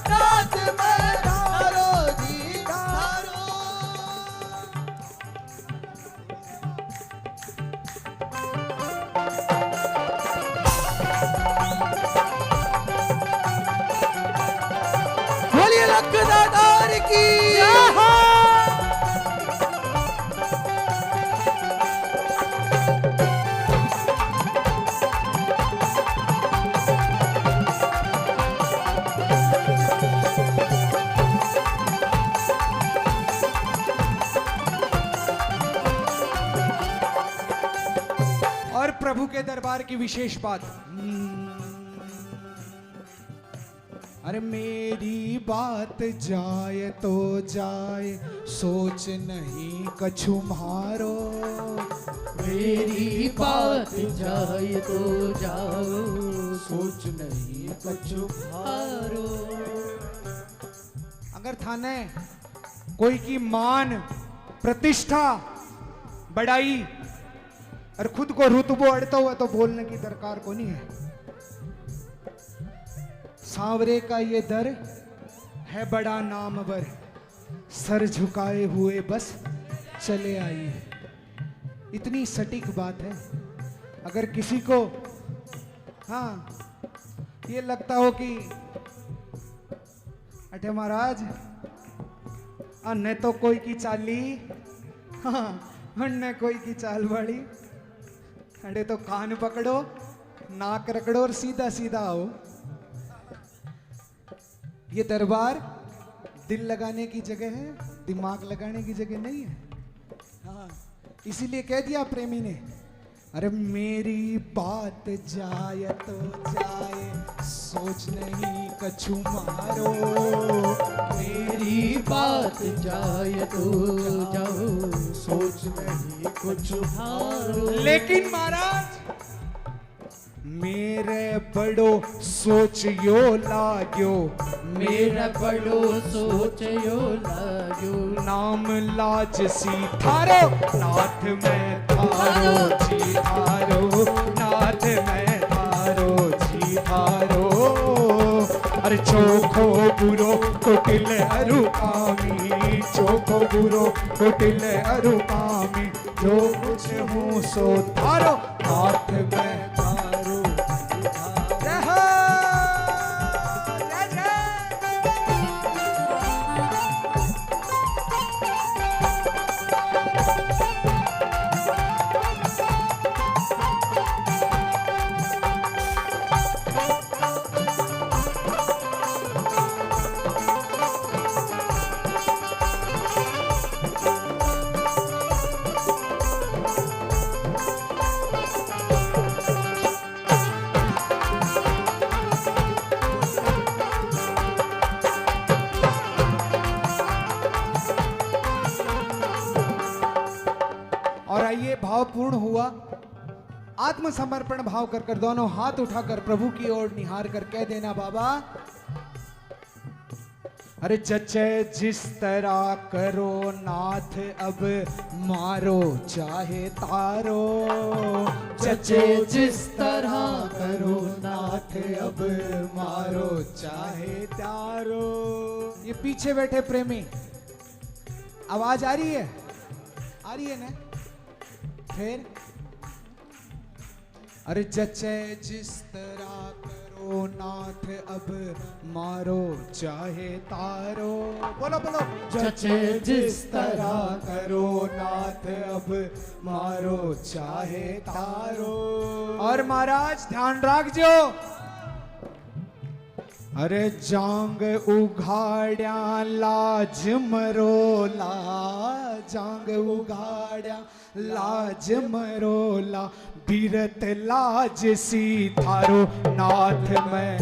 नाथ में थारो जी लखदार की और प्रभु के दरबार की विशेष बात। अरे मेरी बात जाए तो जाए, सोच नहीं कछु मारो। मेरी बात जाए तो जाओ, सोच नहीं कछु हारो। अगर थाने कोई की मान प्रतिष्ठा बढ़ाई और खुद को रुतबो अड़ता हुआ तो बोलने की दरकार को नहीं है। सांवरे का ये दर है बड़ा नामवर, सर झुकाए हुए बस चले आइए। इतनी सटीक बात है। अगर किसी को हाँ ये लगता हो कि अटे महाराज अन्य तो कोई की चाली, हाँ अन्य कोई की चाल वाली, अरे तो कान पकड़ो नाक रगड़ो और सीधा सीधा आओ। ये दरबार दिल लगाने की जगह है, दिमाग लगाने की जगह नहीं है। हाँ इसीलिए कह दिया प्रेमी ने, अरे मेरी बात जाए तो जाए, सोच नहीं कछु मारो। मेरी बात जाए तो जाओ, सोच नहीं कुछ हारो। लेकिन महाराज मेरे बड़ो सोच यो लाग्यो, मेरा बड़ो सोच यो लाग्यो। नाम लाज सी थारो, नाथ में थारो जी थारो, नाथ में थारो जी थारो। अरे चोखो बुरो कुटिल अरुकामी, चोखो बुरो कुटिल अरुकामी, जो कुछ हूँ सो थारो, नाथ में थारो। जय हो, जय जय। और आइए भावपूर्ण हुआ, आत्मसमर्पण भाव कर कर दोनों हाथ उठाकर प्रभु की ओर निहार कर कह देना, बाबा अरे जचे जिस तरह करो नाथ, अब मारो चाहे तारो। जचे जिस तरह करो नाथ, अब मारो चाहे तारो। ये पीछे बैठे प्रेमी, आवाज आ रही है? आ रही है ना? फिर अरे जचे जिस तरह करो नाथ, अब मारो चाहे तारो। बोलो बोलो। जचे जिस तरह करो नाथ, अब मारो चाहे तारो। और महाराज ध्यान रखजो, अरे जांग उघाड्या लाज मरोला, जांग उघाड्या लाज मरोला, बीरत लाज सी थारो नाथ में।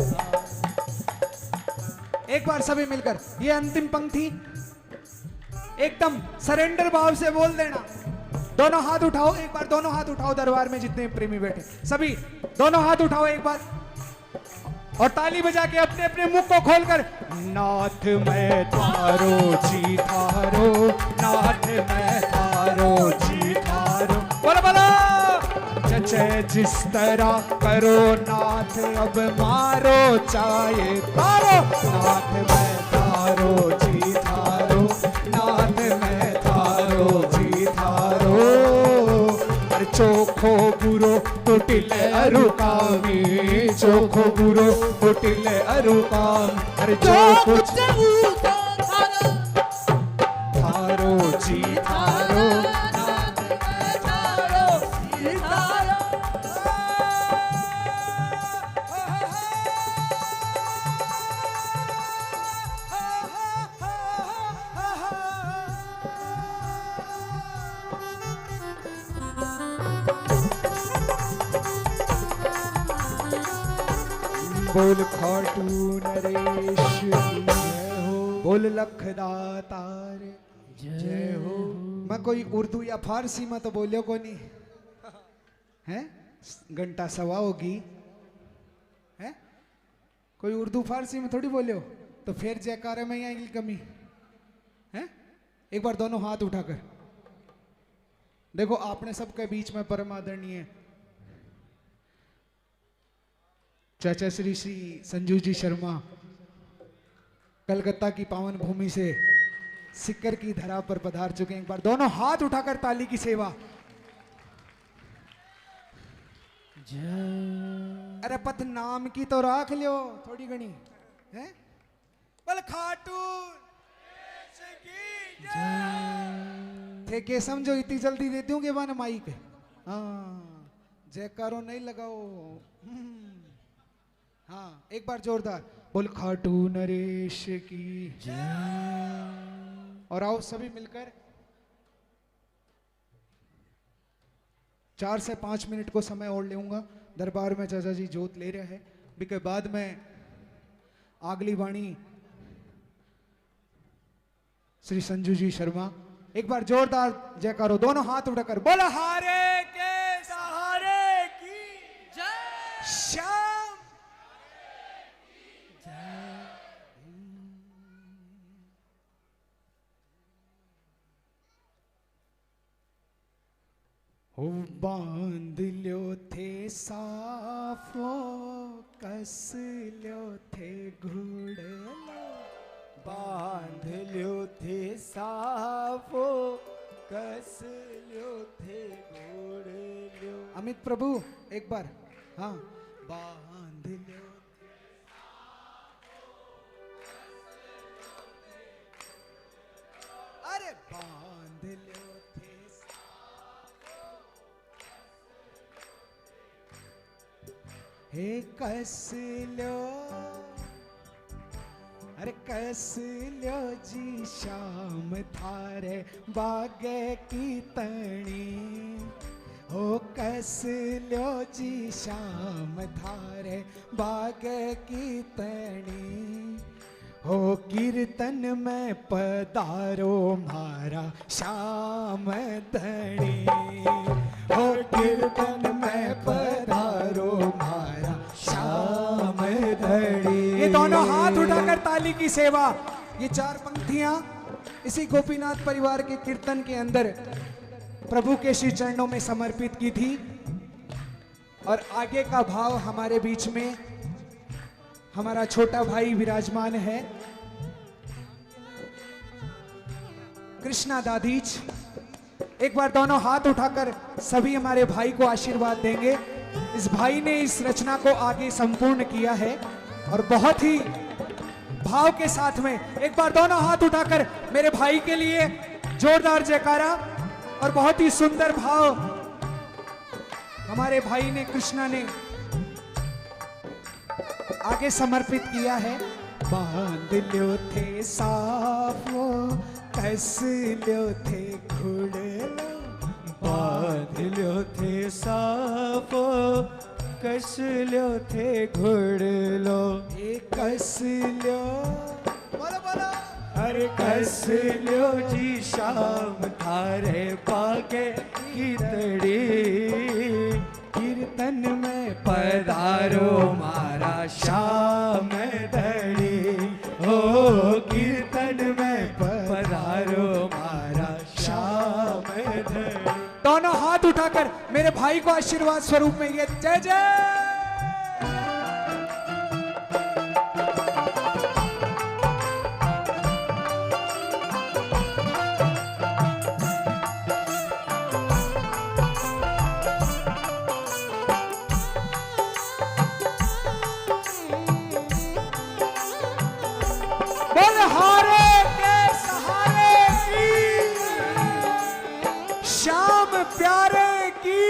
एक बार सभी मिलकर ये अंतिम पंक्ति एकदम सरेंडर भाव से बोल देना। दोनों हाथ उठाओ, एक बार दोनों हाथ उठाओ, दरबार में जितने प्रेमी बैठे सभी दोनों हाथ उठाओ एक बार, और ताली बजा के अपने अपने मुख को खोलकर, नाथ मैं थारो जी थारो, नाथ मैं थारो जी थारो, बोलो बोलो, जचे जिस तरह करो नाथ, अब मारो चाहे तारो, नाथ मैं थारो जी थारो, नाथ मैं थारो जी थारो, अरे चोखो बुरो टुटिले अरुकामी, चोखो बुरो टुटिले अरुकाम, अरे जो कुछ थारो जी थारो, बोल खाटू नरेश की जय हो, बोल लखदातार जय हो। मैं कोई उर्दू या फारसी में तो बोलियो को नहीं है, घंटा सवा होगी है, कोई उर्दू फारसी में थोड़ी बोलियो, तो फिर जयकारे में यहाँ की कमी है। एक बार दोनों हाथ उठाकर देखो, आपने सबके बीच में परम आदरणीय चाचा श्री श्री संजू जी शर्मा कलकत्ता की पावन भूमि से सिक्कर की धरा पर पधार चुके हैं। एक बार दोनों हाथ उठाकर ताली की सेवा। अरे पत नाम की तो राख लियो थोड़ी घनी है, बल खाटू थे के समझो, इतनी जल्दी दे दूंगे बाने माइक, हाँ जयकारो नहीं लगाओ। हाँ एक बार जोरदार, बोल खाटू नरेश की जय। और आओ सभी मिलकर 4 से 5 मिनट को समय और लेऊंगा। दरबार में चाचा जी जोत ले रहे हैं, बिके बाद में अगली वाणी श्री संजू जी शर्मा। एक बार जोरदार जयकारो, दोनों हाथ उठाकर बोला, हारे के सहारे की जय, श्याम हो, बांध ल्यो थे साफो, कस ल्यो थे घुड़लो, बांध ल्यो थे साफो, कस ल्यो थे घोड़ ल्यो। अमित प्रभु एक बार, हाँ बांध ल्यो अरे बांध ल्यो थे हे कस लो, अरे कस लो जी शाम थारे बागे की तणी, हो कस लो जी शाम थारे बागे की तणी, हो कीर्तन में पधारो मारा श्याम धनी, हो कीर्तन में पधारो मारा श्याम धनी। ये दोनों हाथ उठाकर ताली की सेवा। ये 4 पंक्तियां इसी गोपीनाथ परिवार के कीर्तन के अंदर प्रभु के श्री चरणों में समर्पित की थी। और आगे का भाव हमारे बीच में हमारा छोटा भाई विराजमान है, कृष्णा दादीज। एक बार दोनों हाथ उठाकर सभी हमारे भाई को आशीर्वाद देंगे। इस भाई ने इस रचना को आगे संपूर्ण किया है और बहुत ही भाव के साथ में एक बार दोनों हाथ उठाकर मेरे भाई के लिए जोरदार जयकारा। और बहुत ही सुंदर भाव हमारे भाई ने, कृष्णा ने आगे समर्पित किया है। बांध ल्यो थे साफ वो, कस ल्यो थे घुड़लो, बांध ल्यो थे साफ कस ल्यो थे घुड़लो, एक कस ल्यो, बोलो बोलो, अरे कस ल्यो जी शाम थारे पाके कीतड़ी, कीर्तन में पधारो मारा श्याम धड़ी, हो कीर्तन में पधारो मारा श्याम धड़ी। दोनों हाथ उठाकर मेरे भाई को आशीर्वाद स्वरूप में ये जय जय। बलहारे के सहारे की, श्याम प्यारे की।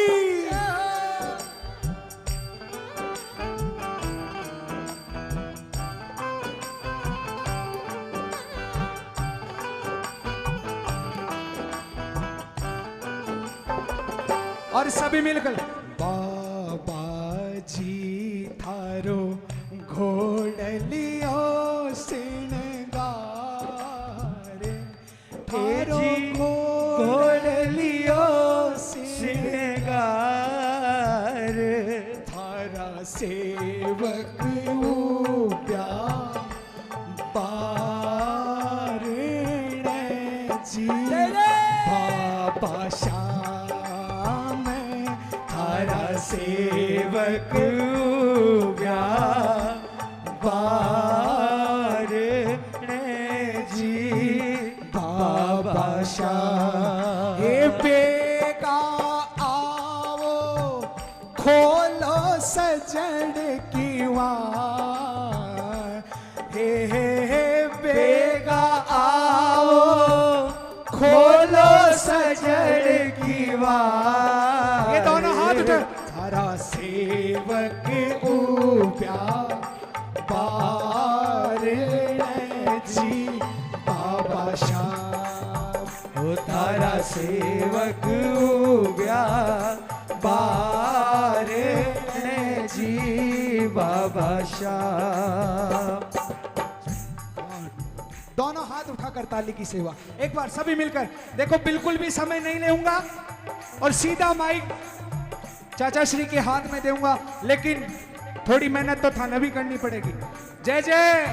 और सभी मिलकर बाबा जी थारो घोड़लियो सिंगार, थारो घोड़लियो सिंगार, थारा सेवक उब्या बारणे जी, बाबा श्याम थारा सेवक उब्या बारणे जी, बाबा श्याम। हे बेगा आओ, खोलो सजन की वार, हे बेगा आओ, खोलो सजन की वार। ये दोनों हाथ उठा। थारा सेवक उब्या बारणे जी, बाबा श्याम। ओ थारा सेवक उब्या बारणे जी, बाबा श्याम। दोनों हाथ उठाकर ताली की सेवा। एक बार सभी मिलकर देखो, बिल्कुल भी समय नहीं लूंगा और सीधा माइक चाचा श्री के हाथ में दूंगा, लेकिन थोड़ी मेहनत तो थाना भी करनी पड़ेगी। जय जय।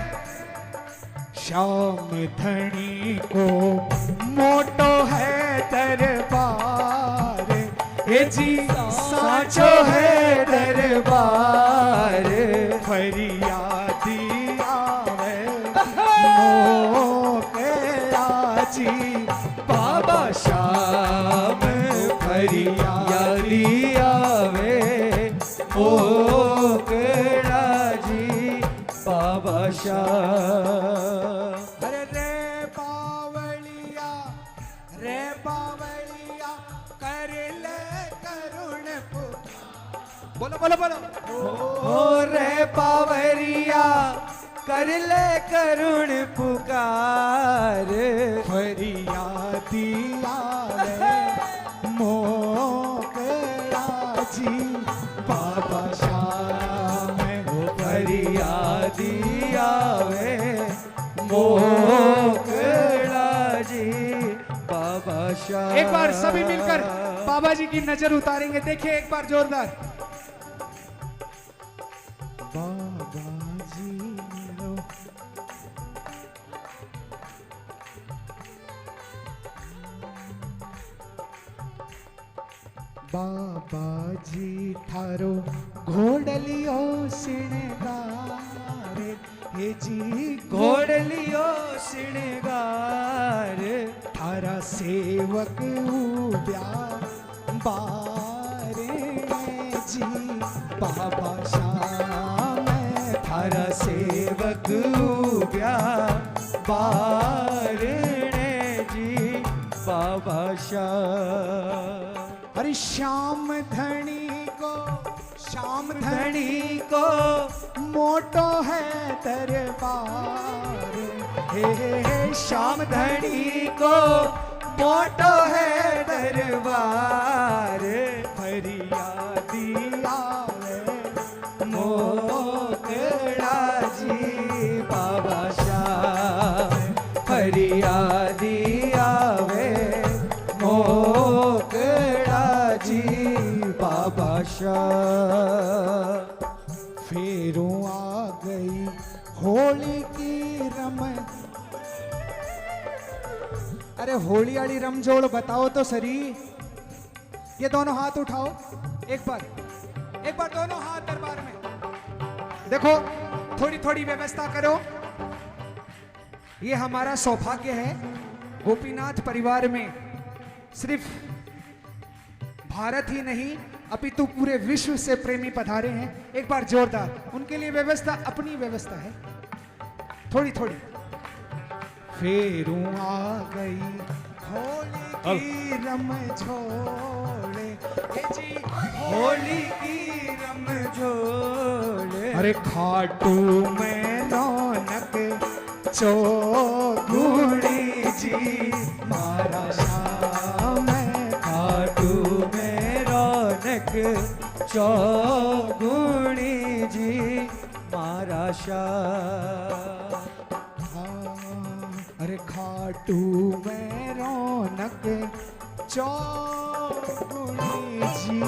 श्याम धनी को मोटो है दरबार, हे जी साचो है दरबार, फरियादी आवे मोकला जी, बाबा श्याम फरियादी आवे मोकला जी, बाबा श्याम। अरे रे बावलिया, रे बावलिया, कर ले करुण पुकार। बोलो बोलो बोलो। ओ रे पावरिया, कर ले करुण पुकार, फरियादी आवे मोकला जी, बाबा श्याम। ओ फरियादी आवे मोकला जी, बाबा श्याम। एक बार सभी मिलकर बाबा जी की नजर उतारेंगे। देखिए एक बार जोरदार। बाबा जी मिलो, बाबा जी थारो घोड़लियो सिणगार, हे जी घोड़लियो सिणगार, थारा सेवक उब्या बारे जी, बाबा श्याम। थारा सेवक उब्या बारणे जी, बाबा श्याम। हरि श्याम धनी को, श्याम धनी को मोटो है दरबार, हे श्याम धनी को मोटो है दरबार, फरियादी आवे मोकड़ा जी बाबा श्याम, फरियादी आवे मोकड़ा जी बाबा शाह। फेरों आ गई होली की रमन, अरे होली वाली रमजोड़ बताओ तो सरी। ये दोनों हाथ उठाओ एक बार दोनों हाथ दरबार में देखो, थोड़ी थोड़ी व्यवस्था करो। ये हमारा सौभाग्य है, गोपीनाथ परिवार में सिर्फ भारत ही नहीं अपितु पूरे विश्व से प्रेमी पधारे हैं। एक बार जोरदार उनके लिए व्यवस्था, अपनी व्यवस्था है थोड़ी थोड़ी। फेरू आ गई होली की रमझोले, जी होली की रमझोले, अरे खाटू में रौनक चौगुनी जी मारा श्याम, खाटू में रौनक चौगुनी जी मारा श्याम। अरे खाटू में रौनक चौगुनी जी